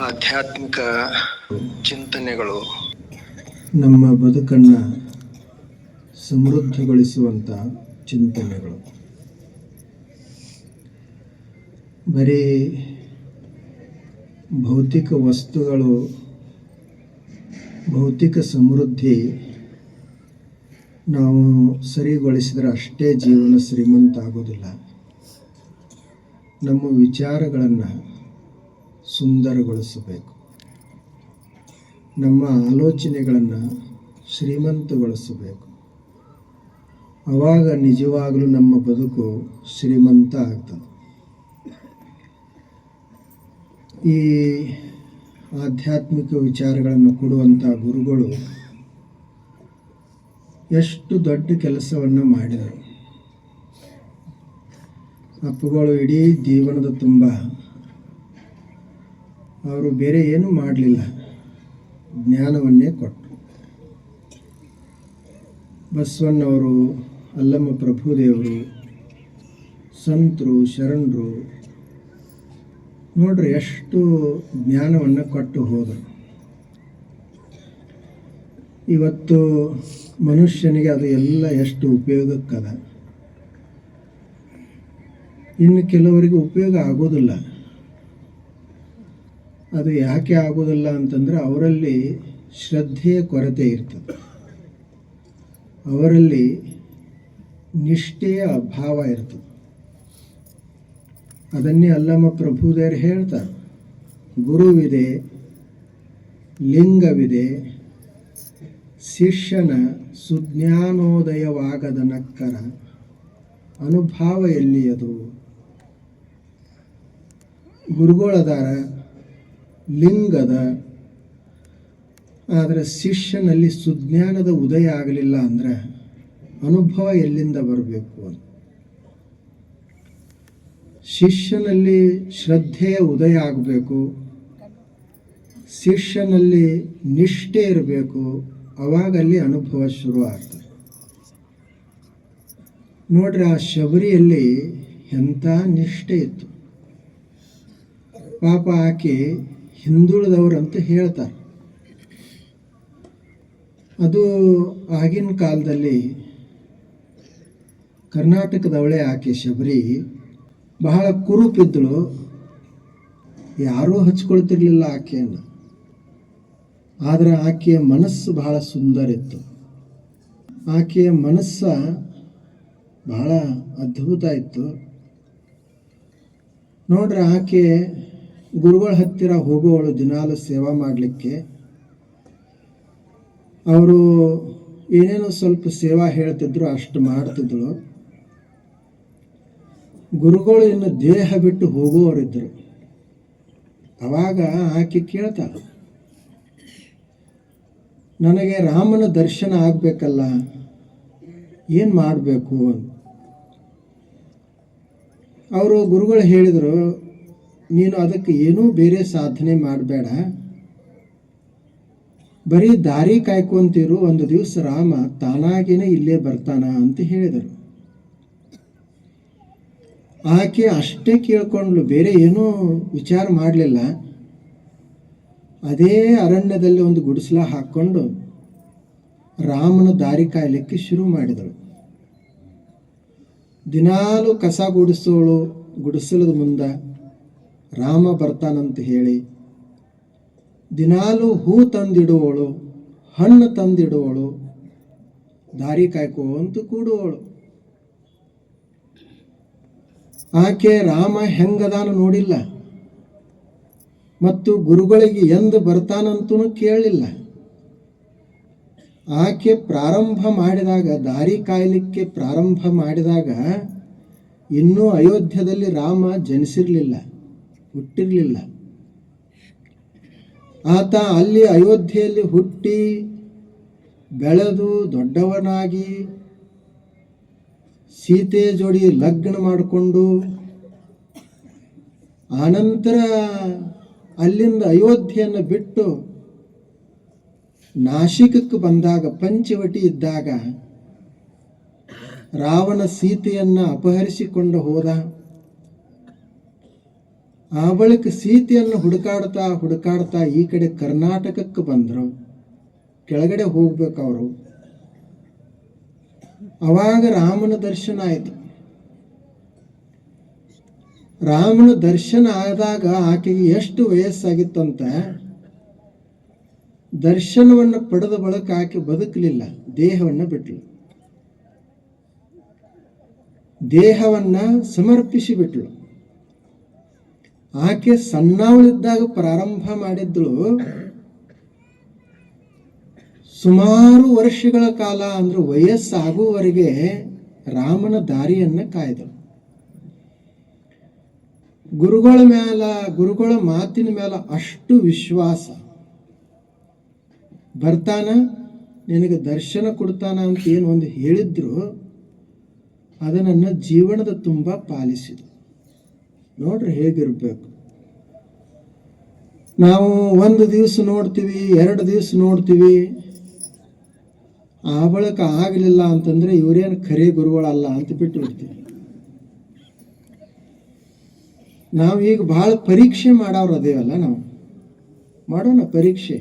ಆಧ್ಯಾತ್ಮಿಕ ಚಿಂತನೆಗಳು ನಮ್ಮ ಬದುಕನ್ನು ಸಮೃದ್ಧಗೊಳಿಸುವಂಥ ಚಿಂತನೆಗಳು. ಬರೀ ಭೌತಿಕ ವಸ್ತುಗಳು, ಭೌತಿಕ ಸಮೃದ್ಧಿ ನಾವು ಸರಿಗೊಳಿಸಿದರೆ ಅಷ್ಟೇ ಜೀವನ ಶ್ರೀಮಂತ ಆಗೋದಿಲ್ಲ. ನಮ್ಮ ವಿಚಾರಗಳನ್ನು ಸುಂದರಗೊಳಿಸಬೇಕು, ನಮ್ಮ ಆಲೋಚನೆಗಳನ್ನು ಶ್ರೀಮಂತಗೊಳಿಸಬೇಕು. ಆವಾಗ ನಿಜವಾಗಲೂ ನಮ್ಮ ಬದುಕು ಶ್ರೀಮಂತ ಆಗ್ತದೆ. ಈ ಆಧ್ಯಾತ್ಮಿಕ ವಿಚಾರಗಳನ್ನು ಕೊಡುವಂಥ ಗುರುಗಳು ಎಷ್ಟು ದೊಡ್ಡ ಕೆಲಸವನ್ನು ಮಾಡಿದರು. ಅಪ್ಪುಗಳು ಇಡೀ ಜೀವನದ ತುಂಬ ಅವರು ಬೇರೆ ಏನೂ ಮಾಡಲಿಲ್ಲ, ಜ್ಞಾನವನ್ನೇ ಕೊಟ್ಟರು. ಬಸವಣ್ಣವರು, ಅಲ್ಲಮ್ಮ ಪ್ರಭುದೇವರು, ಸಂತರು, ಶರಣರು ನೋಡ್ರಿ ಎಷ್ಟು ಜ್ಞಾನವನ್ನು ಕೊಟ್ಟು ಹೋದರು. ಇವತ್ತು ಮನುಷ್ಯನಿಗೆ ಅದು ಎಲ್ಲ ಎಷ್ಟು ಉಪಯೋಗಕ್ಕದ. ಇನ್ನು ಕೆಲವರಿಗೆ ಉಪಯೋಗ ಆಗೋದಿಲ್ಲ. ಅದು ಯಾಕೆ ಆಗೋದಿಲ್ಲ ಅಂತಂದರೆ ಅವರಲ್ಲಿ ಶ್ರದ್ಧೆಯ ಕೊರತೆ ಇರ್ತದೆ, ಅವರಲ್ಲಿ ನಿಷ್ಠೆಯ ಅಭಾವ ಇರ್ತದೆ. ಅದನ್ನೇ ಅಲ್ಲಮ್ಮ ಪ್ರಭುದೇವರು ಹೇಳ್ತಾರೆ, ಗುರುವಿದೆ, ಲಿಂಗವಿದೆ, ಶಿಷ್ಯನ ಸುಜ್ಞಾನೋದಯವಾಗದ ನಕ್ಕರ ಅನುಭಾವ ಎಲ್ಲಿಯದು. ಗುರುಗಳದಾರ, ಲಿಂಗದ, ಆದರೆ ಶಿಷ್ಯನಲ್ಲಿ ಸುಜ್ಞಾನದ ಉದಯ ಆಗಲಿಲ್ಲ ಅಂದರೆ ಅನುಭವ ಎಲ್ಲಿಂದ ಬರಬೇಕು ಅಂತ. ಶಿಷ್ಯನಲ್ಲಿ ಶ್ರದ್ಧೆಯ ಉದಯ ಆಗಬೇಕು, ಶಿಷ್ಯನಲ್ಲಿ ನಿಷ್ಠೆ ಇರಬೇಕು, ಅವಾಗಲ್ಲಿ ಅನುಭವ ಶುರು ಆಗ್ತದೆ. ನೋಡ್ರಿ, ಆ ಶಬರಿಯಲ್ಲಿ ಎಂಥ ನಿಷ್ಠೆ ಇತ್ತು. ಪಾಪ ಆಕೆ ಹಿಂದುಳಿದವರಂತ ಹೇಳ್ತಾರೆ. ಅದು ಆಗಿನ ಕಾಲದಲ್ಲಿ ಕರ್ನಾಟಕದವಳೆ ಆಕೆ ಶಬರಿ. ಬಹಳ ಕುರುಪಿದ್ದಳು, ಯಾರೂ ಹಚ್ಕೊಳ್ತಿರ್ಲಿಲ್ಲ ಆಕೆಯನ್ನು. ಆದರೆ ಆಕೆಯ ಮನಸ್ಸು ಬಹಳ ಸುಂದರ ಇತ್ತು. ಆಕೆಯ ಮನಸ್ಸು ಬಹಳ ಅದ್ಭುತ ಇತ್ತು. ನೋಡ್ರಿ, ಆಕೆ ಗುರುಗಳ ಹತ್ತಿರ ಹೋಗುವವಳು ದಿನಾಲು ಸೇವಾ ಮಾಡಲಿಕ್ಕೆ. ಅವರು ಏನೇನೋ ಸ್ವಲ್ಪ ಸೇವಾ ಹೇಳ್ತಿದ್ರು, ಅಷ್ಟು ಮಾಡ್ತಿದ್ರು. ಗುರುಗಳು ಇನ್ನು ದೇಹ ಬಿಟ್ಟು ಹೋಗುವವರಿದ್ದರು. ಅವಾಗ ಆಕೆ ಕೇಳ್ತಾಳೆ, ನನಗೆ ರಾಮನ ದರ್ಶನ ಆಗಬೇಕಲ್ಲ, ಏನು ಮಾಡಬೇಕು ಅಂತ. ಅವರು ಗುರುಗಳು ಹೇಳಿದರು, ನೀನು ಅದಕ್ಕೆ ಏನೂ ಬೇರೆ ಸಾಧನೆ ಮಾಡಬೇಡ, ಬರೀ ದಾರಿ ಕಾಯ್ಕೊಂತಿರು, ಒಂದು ದಿವಸ ರಾಮ ತಾನಾಗೇನೆ ಇಲ್ಲೇ ಬರ್ತಾನ ಅಂತ ಹೇಳಿದರು. ಆಕೆ ಅಷ್ಟೇ ಕೇಳ್ಕೊಂಡ್ಲು, ಬೇರೆ ಏನೂ ವಿಚಾರ ಮಾಡಲಿಲ್ಲ. ಅದೇ ಅರಣ್ಯದಲ್ಲಿ ಒಂದು ಗುಡಿಸಲ ಹಾಕ್ಕೊಂಡು ರಾಮನ ದಾರಿ ಕಾಯಲಿಕ್ಕೆ ಶುರು ಮಾಡಿದಳು. ದಿನಾಲು ಕಸ ಗುಡಿಸೋಳು, ಗುಡಿಸಲದ ಮುಂದೆ ರಾಮ ಬರ್ತಾನಂತ ಹೇಳಿ. ದಿನಾಲು ಹೂ ತಂದಿಡುವವಳು, ಹಣ್ಣು ತಂದಿಡುವವಳು, ದಾರಿ ಕಾಯ್ಕೋಂತ ಕೂಡುವವಳು. ಆಕೆ ರಾಮ ಹೆಂಗದಾನು ನೋಡಿಲ್ಲ, ಮತ್ತು ಗುರುಗಳಿಗೆ ಎಂದು ಬರ್ತಾನಂತೂ ಕೇಳಲಿಲ್ಲ. ಆಕೆ ಪ್ರಾರಂಭ ಮಾಡಿದಾಗ, ದಾರಿ ಕಾಯಲಿಕ್ಕೆ ಪ್ರಾರಂಭ ಮಾಡಿದಾಗ ಇನ್ನೂ ಅಯೋಧ್ಯದಲ್ಲಿ ರಾಮ ಜನಿಸಿರಲಿಲ್ಲ, ಹುಟ್ಟಿರಲಿಲ್ಲ. ಆತ ಅಲ್ಲಿ ಅಯೋಧ್ಯೆಯಲ್ಲಿ ಹುಟ್ಟಿ ಬೆಳೆದು ದೊಡ್ಡವನಾಗಿ ಸೀತೆ ಜೋಡಿ ಲಗ್ನ ಮಾಡಿಕೊಂಡು ಆನಂತರ ಅಲ್ಲಿಂದ ಅಯೋಧ್ಯೆಯನ್ನು ಬಿಟ್ಟು ನಾಶಿಕಕ್ಕೆ ಬಂದಾಗ, ಪಂಚವಟಿ ಇದ್ದಾಗ ರಾವಣ ಸೀತೆಯನ್ನು ಅಪಹರಿಸಿಕೊಂಡು ಹೋದ. ಆ ಬಳಿಕ ಸೀತೆಯನ್ನು ಹುಡುಕಾಡ್ತಾ ಹುಡುಕಾಡ್ತಾ ಈ ಕಡೆ ಕರ್ನಾಟಕಕ್ಕೆ ಬಂದರು. ಕೆಳಗಡೆ ಹೋಗ್ಬೇಕು ಅವರು. ಅವಾಗ ರಾಮನ ದರ್ಶನ ಆಯಿತು. ರಾಮನ ದರ್ಶನ ಆದಾಗ ಆಕೆಗೆ ಎಷ್ಟು ವಯಸ್ಸಾಗಿತ್ತಂತ, ದರ್ಶನವನ್ನು ಪಡೆದ ಬಳಿಕ ಆಕೆ ಬದುಕಲಿಲ್ಲ, ದೇಹವನ್ನು ಬಿಟ್ಟಳು. ದೇಹವನ್ನು ಸಮರ್ಪಿಸಿ ಬಿಟ್ಟಳು. ಆಕೆ ಸಣ್ಣವಳಿದ್ದಾಗ ಪ್ರಾರಂಭ ಮಾಡಿದ್ದಳು. ಸುಮಾರು ವರ್ಷಗಳ ಕಾಲ ಅಂದ್ರೆ ವಯಸ್ಸಾಗುವವರೆಗೆ ರಾಮನ ದಾರಿಯನ್ನು ಕಾಯ್ದಳು. ಗುರುಗಳ ಮಾತಿನ ಮೇಲೆ ಅಷ್ಟು ವಿಶ್ವಾಸ. ಬರ್ತಾನ, ನಿನಗೆ ದರ್ಶನ ಕೊಡ್ತಾನ ಅಂತ ಏನು ಒಂದು ಹೇಳಿದ್ರು, ಅದನ್ನು ಜೀವನದ ತುಂಬ ಪಾಲಿಸಿದ್ರು. ನೋಡ್ರಿ ಹೇಗಿರ್ಬೇಕು. ನಾವು ಒಂದು ದಿವಸ ನೋಡ್ತೀವಿ, 2 ದಿವಸ ನೋಡ್ತೀವಿ, ಆ ಬಳಿಕ ಆಗಲಿಲ್ಲ ಅಂತಂದ್ರೆ ಇವರೇನು ಖರೆ ಗುರುಗಳಲ್ಲ ಅಂತ ಬಿಟ್ಟು ಬಿಡ್ತೀವಿ. ನಾವು ಈಗ ಭಾಳ ಪರೀಕ್ಷೆ ಮಾಡೋರು ಅದೇವಲ್ಲ, ನಾವು ಮಾಡೋಣ ಪರೀಕ್ಷೆ.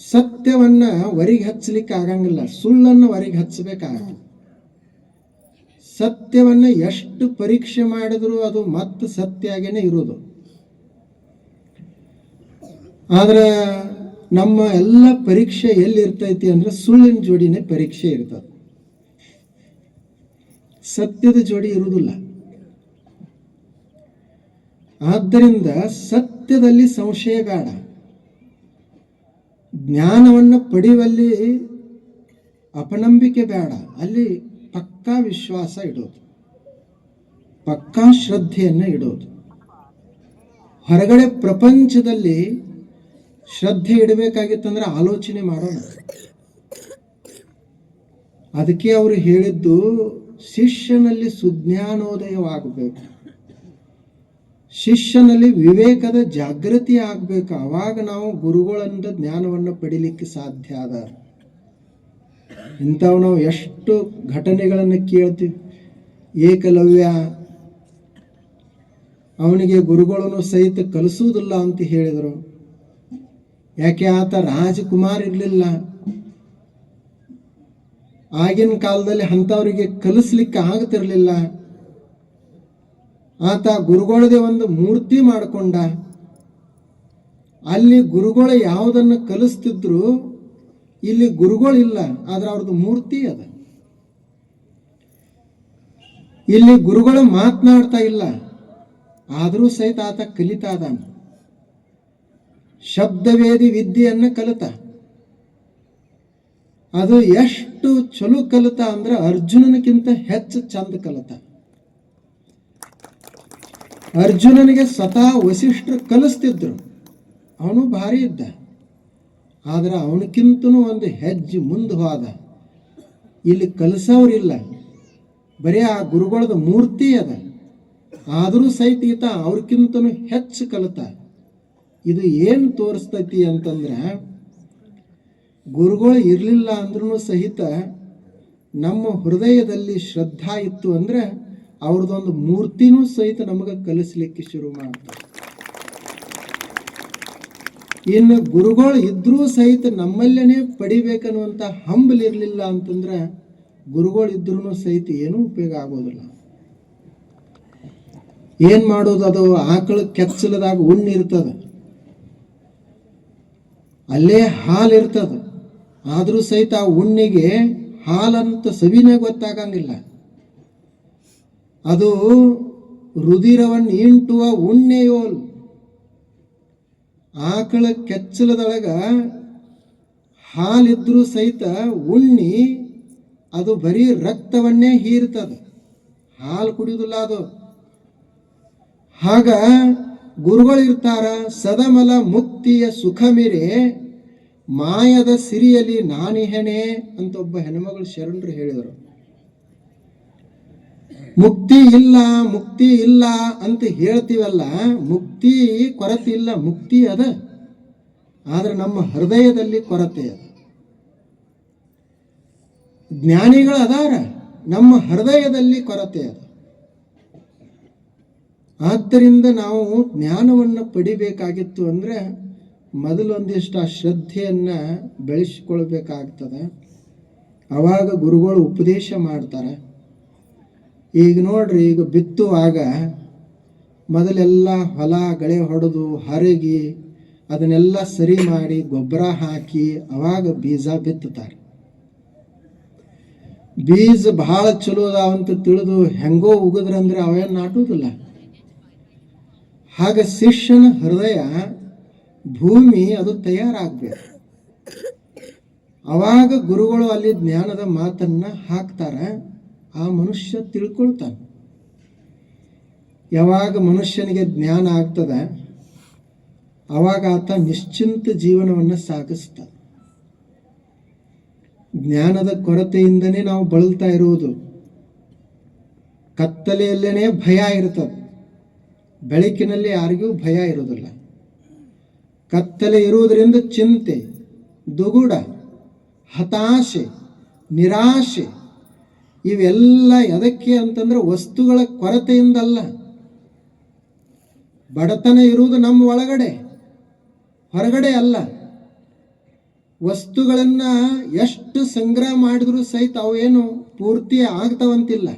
ಸತ್ಯವನ್ನ ಹೊರಗೆ ಹಚ್ಚಲಿಕ್ಕೆ ಆಗಂಗಿಲ್ಲ, ಸುಳ್ಳನ್ನು ಹೊರಗೆ ಹಚ್ಚಬೇಕಾಗತ್ತೆ. ಸತ್ಯವನ್ನು ಎಷ್ಟು ಪರೀಕ್ಷೆ ಮಾಡಿದ್ರು ಅದು ಮತ್ತೆ ಸತ್ಯ ಆಗೇನೆ ಇರೋದು. ಆದ್ರೆ ನಮ್ಮ ಎಲ್ಲ ಪರೀಕ್ಷೆ ಎಲ್ಲಿರ್ತೈತಿ ಅಂದ್ರೆ ಸುಳ್ಳಿನ ಜೋಡಿನೇ ಪರೀಕ್ಷೆ ಇರ್ತದೆ, ಸತ್ಯದ ಜೋಡಿ ಇರುವುದಿಲ್ಲ. ಆದ್ದರಿಂದ ಸತ್ಯದಲ್ಲಿ ಸಂಶಯ ಬೇಡ. ಜ್ಞಾನವನ್ನು ಪಡೆಯುವಲ್ಲಿ ಅಪನಂಬಿಕೆ ಬೇಡ, ಅಲ್ಲಿ ಪಕ್ಕಾ ವಿಶ್ವಾಸ ಇಡೋದು, ಪಕ್ಕಾ ಶ್ರದ್ಧೆಯನ್ನು ಇಡೋದು. ಹೊರಗಡೆ ಪ್ರಪಂಚದಲ್ಲಿ ಶ್ರದ್ಧೆ ಇಡಬೇಕಾಗಿತ್ತಂದ್ರೆ ಆಲೋಚನೆ ಮಾಡೋಣ. ಅದಕ್ಕೆ ಅವರು ಹೇಳಿದ್ದು ಶಿಷ್ಯನಲ್ಲಿ ಸುಜ್ಞಾನೋದಯವಾಗಬೇಕು, ಶಿಷ್ಯನಲ್ಲಿ ವಿವೇಕದ ಜಾಗೃತಿ ಆಗಬೇಕು. ಆವಾಗ ನಾವು ಗುರುಗಳಿಂದ ಜ್ಞಾನವನ್ನು ಪಡಿಲಿಕ್ಕೆ ಸಾಧ್ಯ ಅದ. ಇಂಥವು ನಾವು ಎಷ್ಟು ಘಟನೆಗಳನ್ನು ಕೇಳ್ತೀವಿ. ಏಕಲವ್ಯ ಅವನಿಗೆ ಗುರುಗಳನ್ನು ಸಹಿತ ಕಲಿಸುವುದಿಲ್ಲ ಅಂತ ಹೇಳಿದರು. ಯಾಕೆ? ಆತ ರಾಜಕುಮಾರ್ ಇರಲಿಲ್ಲ. ಆಗಿನ ಕಾಲದಲ್ಲಿ ಅಂಥವರಿಗೆ ಕಲಿಸ್ಲಿಕ್ಕೆ ಆಗ್ತಿರ್ಲಿಲ್ಲ. ಆತ ಗುರುಗಳದೇ ಒಂದು ಮೂರ್ತಿ ಮಾಡಿಕೊಂಡ. ಅಲ್ಲಿ ಗುರುಗಳು ಯಾವುದನ್ನು ಕಲಿಸ್ತಿದ್ರು, ಇಲ್ಲಿ ಗುರುಗಳಿಲ್ಲ, ಆದ್ರೆ ಅವ್ರದ್ದು ಮೂರ್ತಿ ಅದ. ಇಲ್ಲಿ ಗುರುಗಳು ಮಾತನಾಡ್ತಾ ಇಲ್ಲ, ಆದರೂ ಸಹಿತ ಆತ ಕಲಿತಾ ಇದ್ದಾನೆ. ಶಬ್ದವೇದಿ ವಿದ್ಯೆಯನ್ನು ಕಲಿತ. ಅದು ಎಷ್ಟು ಚಲೋ ಕಲಿತ ಅಂದ್ರೆ ಅರ್ಜುನನಿಗಿಂತ ಹೆಚ್ಚು ಚಂದ ಕಲಿತ. ಅರ್ಜುನನಿಗೆ ಸ್ವತಃ ವಸಿಷ್ಠರು ಕಲಿಸ್ತಿದ್ರು, ಅವನು ಭಾರಿ ಇದ್ದ. ಆದ್ರೆ ಅವನಕ್ಕಿಂತನೂ ಒಂದು ಹೆಜ್ಜೆ ಮುಂದೆ ಹೋದ. ಇಲ್ಲಿ ಕಲಿಸೋರಿಲ್ಲ, ಬರೀ ಆ ಗುರುಗಳದ ಮೂರ್ತಿ ಅದ. ಆದರೂ ಸಹಿತ ಈತ ಅವ್ರಕ್ಕಿಂತನೂ ಹೆಚ್ಚು ಕಲಿತ. ಇದು ಏನು ತೋರಿಸ್ತೈತಿ ಅಂತಂದ್ರೆ, ಗುರುಗಳು ಇರಲಿಲ್ಲ ಅಂದ್ರೂ ಸಹಿತ ನಮ್ಮ ಹೃದಯದಲ್ಲಿ ಶ್ರದ್ಧಾ ಇತ್ತು ಅಂದ್ರೆ ಅವ್ರದ್ದೊಂದು ಮೂರ್ತಿನೂ ಸಹಿತ ನಮಗೆ ಕಲಿಸ್ಲಿಕ್ಕೆ ಶುರು ಮಾಡ್ತಾರೆ. ಇನ್ನು ಗುರುಗಳು ಇದ್ರೂ ಸಹಿತ ನಮ್ಮಲ್ಲೇನೆ ಪಡಿಬೇಕನ್ನುವಂಥ ಹಂಬಲಿರಲಿಲ್ಲ ಅಂತಂದ್ರೆ ಗುರುಗಳು ಇದ್ರೂ ಸಹಿತ ಏನೂ ಉಪಯೋಗ ಆಗೋದಿಲ್ಲ. ಏನು ಮಾಡೋದು? ಅದು ಆಕಳ ಕೆಚ್ಚಲದಾಗ ಉಣ್ಣು ಇರ್ತದೆ, ಅಲ್ಲೇ ಹಾಲು ಇರ್ತದೆ. ಆದರೂ ಸಹಿತ ಆ ಉಣ್ಣಿಗೆ ಹಾಲಂತ ಸವಿನೇ ಗೊತ್ತಾಗಂಗಿಲ್ಲ. ಅದು ರುದಿರವನ್ನು ಇಂಟುವ ಉಣ್ಣೆಯೋಲ್. ಆಕಳ ಕೆಚ್ಚಲದೊಳಗ ಹಾಲಿದ್ರೂ ಸಹಿತ ಉಣ್ಣಿ ಅದು ಬರೀ ರಕ್ತವನ್ನೇ ಹೀರ್ತದೆ, ಹಾಲು ಕುಡಿಯುವುದಿಲ್ಲ ಅದು. ಆಗ ಗುರುಗಳಿರ್ತಾರ, ಸದಮಲ ಮುಕ್ತಿಯ ಸುಖ ಮಿರೆ ಮಾಯದ ಸಿರಿಯಲಿ ನಾನಿಹೆಣೆ ಅಂತ ಒಬ್ಬ ಹೆಣ್ಮಗಳು ಶರಣರು ಹೇಳಿದರು. ಮುಕ್ತಿ ಇಲ್ಲ, ಮುಕ್ತಿ ಇಲ್ಲ ಅಂತ ಹೇಳ್ತೀವಲ್ಲ, ಮುಕ್ತಿ ಕೊರತೆ ಇಲ್ಲ, ಮುಕ್ತಿ ಅದ. ಆದ್ರೆ ನಮ್ಮ ಹೃದಯದಲ್ಲಿ ಕೊರತೆ ಅದ. ಜ್ಞಾನಿಗಳು ಅದಾರ, ನಮ್ಮ ಹೃದಯದಲ್ಲಿ ಕೊರತೆ ಅದ. ಆದ್ದರಿಂದ ನಾವು ಜ್ಞಾನವನ್ನು ಪಡಿಬೇಕಾಗಿತ್ತು ಅಂದರೆ ಮೊದಲೊಂದಿಷ್ಟು ಆ ಶ್ರದ್ಧೆಯನ್ನು ಬೆಳೆಸಿಕೊಳ್ಬೇಕಾಗ್ತದೆ. ಆವಾಗ ಗುರುಗಳು ಉಪದೇಶ ಮಾಡ್ತಾರೆ. ಈಗ ನೋಡ್ರಿ, ಈಗ ಬಿತ್ತುವಾಗ ಮೊದಲೆಲ್ಲ ಹೊಲ ಗಳೆ ಹೊಡೆದು ಹರಗಿ ಅದನ್ನೆಲ್ಲ ಸರಿ ಮಾಡಿ ಗೊಬ್ಬರ ಹಾಕಿ ಅವಾಗ ಬೀಜ ಬಿತ್ತುತ್ತಾರೆ. ಬೀಜ ಭಾಳ ಚಲೋ ಅದಾವಂತ ತಿಳಿದು ಹೆಂಗೋ ಉಗಿದ್ರಂದ್ರೆ ಅವೇನು ನಾಟುವುದಿಲ್ಲ. ಹಾಗೆ ಶಿಷ್ಯನ ಹೃದಯ ಭೂಮಿ ಅದು ತಯಾರಾಗಬೇಕು. ಅವಾಗ ಗುರುಗಳು ಅಲ್ಲಿ ಜ್ಞಾನದ ಮಾತನ್ನ ಹಾಕ್ತಾರೆ. ಆ ಮನುಷ್ಯ ತಿಳ್ಕೊಳ್ತಾನೆ. ಯಾವಾಗ ಮನುಷ್ಯನಿಗೆ ಜ್ಞಾನ ಆಗ್ತದೆ ಅವಾಗ ಆತ ನಿಶ್ಚಿಂತ ಜೀವನವನ್ನು ಸಾಗಿಸ್ತಾನೆ. ಜ್ಞಾನದ ಕೊರತೆಯಿಂದನೇ ನಾವು ಬಳಲ್ತಾ ಇರುವುದು. ಕತ್ತಲೆಯಲ್ಲೇನೆ ಭಯ ಇರ್ತದೆ, ಬೆಳಕಿನಲ್ಲಿ ಯಾರಿಗೂ ಭಯ ಇರೋದಿಲ್ಲ. ಕತ್ತಲೆ ಇರುವುದರಿಂದ ಚಿಂತೆ, ದುಗುಡ, ಹತಾಶೆ, ನಿರಾಶೆ ಇವೆಲ್ಲ ಎದಕ್ಕೆ ಅಂತಂದ್ರೆ ವಸ್ತುಗಳ ಕೊರತೆಯಿಂದಲ್ಲ. ಬಡತನ ಇರುವುದು ನಮ್ಮ ಒಳಗಡೆ, ಹೊರಗಡೆ ಅಲ್ಲ. ವಸ್ತುಗಳನ್ನು ಎಷ್ಟು ಸಂಗ್ರಹ ಮಾಡಿದ್ರೂ ಸಹಿತ ಅವೇನು ಪೂರ್ತಿ ಆಗ್ತಾವಂತಿಲ್ಲ.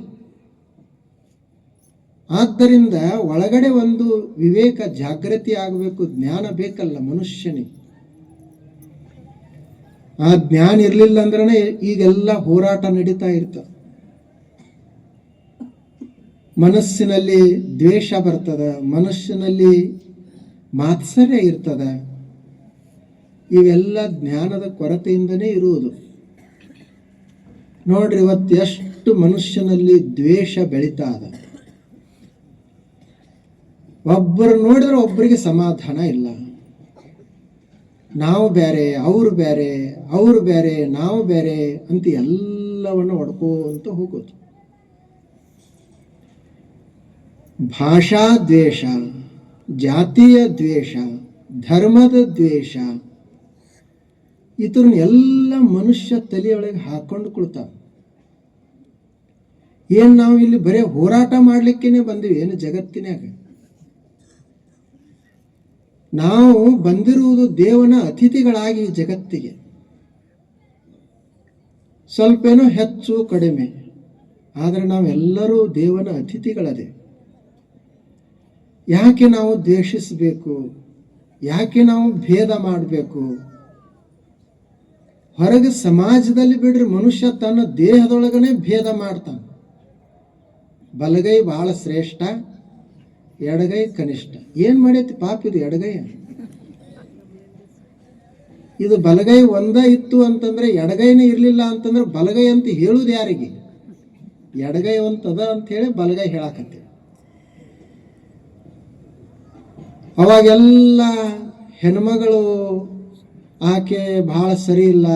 ಆದ್ದರಿಂದ ಒಳಗಡೆ ಒಂದು ವಿವೇಕ ಜಾಗೃತಿ ಆಗಬೇಕು. ಜ್ಞಾನ ಬೇಕಲ್ಲ ಮನುಷ್ಯನಿಗೆ. ಆ ಜ್ಞಾನ ಇರಲಿಲ್ಲ ಅಂದ್ರೆ ಈಗೆಲ್ಲ ಹೋರಾಟ ನಡೀತಾ ಇರ್ತದೆ. ಮನಸ್ಸಿನಲ್ಲಿ ದ್ವೇಷ ಬರ್ತದೆ, ಮನಸ್ಸಿನಲ್ಲಿ ಮಾತ್ಸರ್ಯ ಇರ್ತದೆ. ಇವೆಲ್ಲ ಜ್ಞಾನದ ಕೊರತೆಯಿಂದನೇ ಇರುವುದು. ನೋಡ್ರಿ, ಇವತ್ತು ಎಷ್ಟು ಮನುಷ್ಯನಲ್ಲಿ ದ್ವೇಷ ಬೆಳೀತಾ ಇದೆ. ಒಬ್ಬರು ನೋಡಿದ್ರೆ ಒಬ್ಬರಿಗೆ ಸಮಾಧಾನ ಇಲ್ಲ. ನಾವು ಬೇರೆ, ಅವರು ಬೇರೆ, ಅವರು ಬೇರೆ, ನಾವು ಬೇರೆ ಅಂತ ಎಲ್ಲವನ್ನು ಹೊಡ್ಕೋಂತ ಹೋಗೋದು. ಭಾಷಾ ದ್ವೇಷ, ಜಾತಿಯ ದ್ವೇಷ, ಧರ್ಮದ ದ್ವೇಷ ಇದನ್ನ ಎಲ್ಲ ಮನುಷ್ಯ ತಲೆಯೊಳಗೆ ಹಾಕೊಂಡು ಕೊಳ್ತಾವ. ಏನು ನಾವು ಇಲ್ಲಿ ಬರೀ ಹೋರಾಟ ಮಾಡಲಿಕ್ಕೇನೆ ಬಂದಿವಿ ಏನು ಜಗತ್ತಿನಾಗ? ನಾವು ಬಂದಿರುವುದು ದೇವನ ಅತಿಥಿಗಳಾಗಿ ಜಗತ್ತಿಗೆ. ಸ್ವಲ್ಪ ಏನೋ ಹೆಚ್ಚು ಕಡಿಮೆ, ಆದರೆ ನಾವೆಲ್ಲರೂ ದೇವನ ಅತಿಥಿಗಳದೇ. ಯಾಕೆ ನಾವು ದ್ವೇಷಿಸಬೇಕು? ಯಾಕೆ ನಾವು ಭೇದ ಮಾಡಬೇಕು? ಹೊರಗೆ ಸಮಾಜದಲ್ಲಿ ಬಿಡ್ರಿ, ಮನುಷ್ಯ ತನ್ನ ದೇಹದೊಳಗನೆ ಭೇದ ಮಾಡ್ತಾನೆ. ಬಲಗೈ ಬಹಳ ಶ್ರೇಷ್ಠ, ಎಡಗೈ ಕನಿಷ್ಠ. ಏನು ಮಾಡೈತಿ ಪಾಪ ಇದು ಎಡಗೈ? ಇದು ಬಲಗೈ ಒಂದ ಇತ್ತು ಅಂತಂದ್ರೆ ಎಡಗೈನೇ ಇರಲಿಲ್ಲ ಅಂತಂದ್ರೆ ಬಲಗೈ ಅಂತ ಹೇಳುದು ಯಾರಿಗೆ? ಎಡಗೈ ಒಂತದ ಅಂತ ಹೇಳಿ ಬಲಗೈ ಹೇಳಕತ್ತೀವಿ. ಅವಾಗೆಲ್ಲ ಹೆಣ್ಮಗಳು ಆಕೆ ಭಾಳ ಸರಿ ಇಲ್ಲ,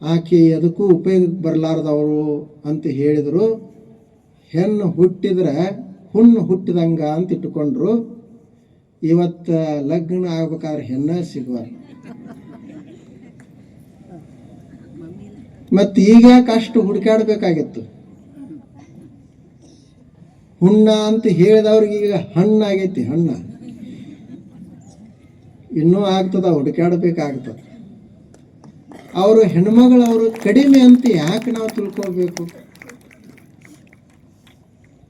ಆಕೆ ಎದಕ್ಕೂ ಉಪಯೋಗಕ್ಕೆ ಬರಲಾರ್ದವರು ಅಂತ ಹೇಳಿದರು. ಹೆಣ್ಣು ಹುಟ್ಟಿದ್ರೆ ಹುಣ್ಣು ಹುಟ್ಟಿದಂಗ ಅಂತ ಇಟ್ಟುಕೊಂಡ್ರು. ಇವತ್ತು ಲಗ್ನ ಆಗ್ಬೇಕಾದ್ರೆ ಹೆಣ್ಣ ಸಿಗುವ. ಮತ್ತು ಈಗ ಯಾಕೆ ಅಷ್ಟು ಹುಡುಕಾಡ್ಬೇಕಾಗಿತ್ತು? ಹುಣ್ಣ ಅಂತ ಹೇಳಿದವ್ರಿಗೆ ಈಗ ಹಣ್ಣಾಗೈತಿ. ಹಣ್ಣ ಇನ್ನೂ ಆಗ್ತದ, ಹುಡುಕಾಡಬೇಕಾಗ್ತದೆ. ಅವರು ಹೆಣ್ಮಗಳವರು ಕಡಿಮೆ ಅಂತ ಯಾಕೆ ನಾವು ತಿಳ್ಕೊಳ್ಬೇಕು?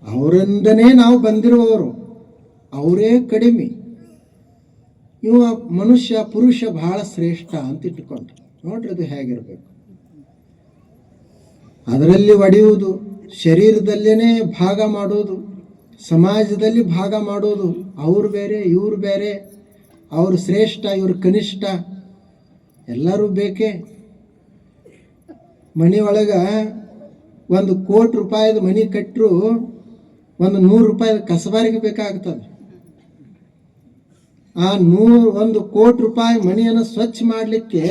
ಅವರಿಂದನೇ ನಾವು ಬಂದಿರುವವರು, ಅವರೇ ಕಡಿಮೆ. ಇವ ಮನುಷ್ಯ ಪುರುಷ ಬಹಳ ಶ್ರೇಷ್ಠ ಅಂತ ಇಟ್ಟುಕೊಂಡ. ನೋಡ್ರಿ ಅದು ಹೇಗಿರ್ಬೇಕು. ಅದರಲ್ಲಿ ಒಡೆಯುವುದು, ಶರೀರದಲ್ಲೇನೆ ಭಾಗ ಮಾಡೋದು, ಸಮಾಜದಲ್ಲಿ ಭಾಗ ಮಾಡೋದು. ಅವ್ರು ಬೇರೆ, ಇವ್ರು ಬೇರೆ, ಅವರು ಶ್ರೇಷ್ಠ, ಇವರು ಕನಿಷ್ಠ, ಎಲ್ಲರೂ ಬೇಕೇ. ಮನೆಯೊಳಗೆ 1 ಕೋಟಿ ರೂಪಾಯಿದ ಮನೆ ಕಟ್ಟರು 100 ರೂಪಾಯಿದ ಕಸಬಾರಿಗೆ ಬೇಕಾಗ್ತದೆ. ಆ 1 ಕೋಟಿ ರೂಪಾಯಿ ಮನೆಯನ್ನು ಸ್ವಚ್ಛ ಮಾಡಲಿಕ್ಕೆ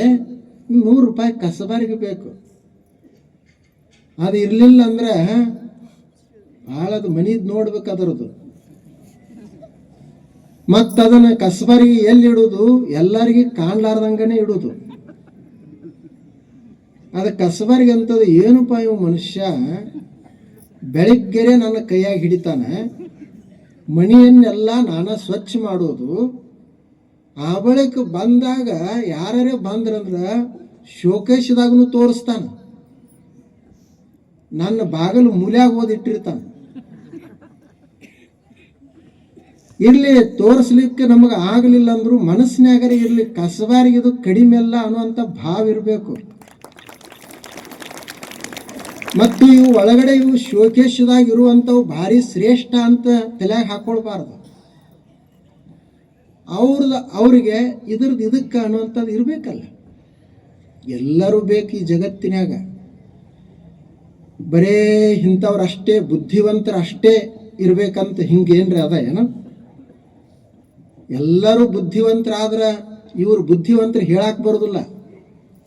100 ರೂಪಾಯಿ ಕಸಬಾರಿಗೆ ಬೇಕು. ಅದು ಇರಲಿಲ್ಲ ಅಂದ್ರೆ ಭಾಳ ಅದು ಮನಿದು ನೋಡ್ಬೇಕು ಅದರದ್ದು. ಮತ್ತು ಅದನ್ನು ಕಸಬಾರಿಗೆ ಎಲ್ಲಿ ಇಡೋದು? ಎಲ್ಲರಿಗೆ ಕಾಣ್ಲಾರ್ದಂಗನೆ ಇಡೋದು. ಅದು ಕಸಬಾರಿಗೆ ಅಂತದ್ದು ಏನಪ್ಪ, ಇವು ಮನುಷ್ಯ ಬೆಳಿಗ್ಗೆರೆ ನನ್ನ ಕೈಯಾಗಿ ಹಿಡಿತಾನೆ, ಮನೆಯನ್ನೆಲ್ಲ ನಾನು ಸ್ವಚ್ಛ ಮಾಡೋದು. ಆ ಬಳಿಕ ಬಂದಾಗ ಯಾರೇ ಬಂದ್ರಂದ್ರೆ ಶೋಕೇಶದಾಗೂ ತೋರಿಸ್ತಾನೆ, ನನ್ನ ಬಾಗಿಲು ಮೂಲ್ಯಾಗ ಓದಿಟ್ಟಿರ್ತಾನೆ. ಇರ್ಲಿ, ತೋರಿಸ್ಲಿಕ್ಕೆ ನಮಗೆ ಆಗಲಿಲ್ಲ ಅಂದ್ರು ಮನಸ್ಸಿನಾಗರೆ ಇರಲಿ, ಕಸಬಾರಿಗೆ ಇದು ಕಡಿಮೆ ಅಲ್ಲ ಅನ್ನುವಂಥ ಭಾವ ಇರಬೇಕು. ಮತ್ತು ಇವು ಒಳಗಡೆ ಇವು ಶೋಕೇಶದಾಗ ಇರುವಂಥವು ಭಾರಿ ಶ್ರೇಷ್ಠ ಅಂತ ತಲೆಯಾಗ ಹಾಕೊಳ್ಬಾರ್ದು. ಅವ್ರಿಗೆ ಇದ್ರದ್ದು ಇದಕ್ಕೆ ಅನ್ನುವಂಥದ್ದು ಇರಬೇಕಲ್ಲ. ಎಲ್ಲರೂ ಬೇಕು ಈ ಜಗತ್ತಿನಾಗ. ಬರೇ ಇಂಥವ್ರಷ್ಟೇ ಬುದ್ಧಿವಂತರಷ್ಟೇ ಇರ್ಬೇಕಂತ ಹಿಂಗೇನ್ರಿ ಅದ ಏನೋ? ಎಲ್ಲರೂ ಬುದ್ಧಿವಂತರಾದ್ರೆ ಇವ್ರು ಬುದ್ಧಿವಂತರು ಹೇಳಕ್ಕೆ ಬರೋದಿಲ್ಲ.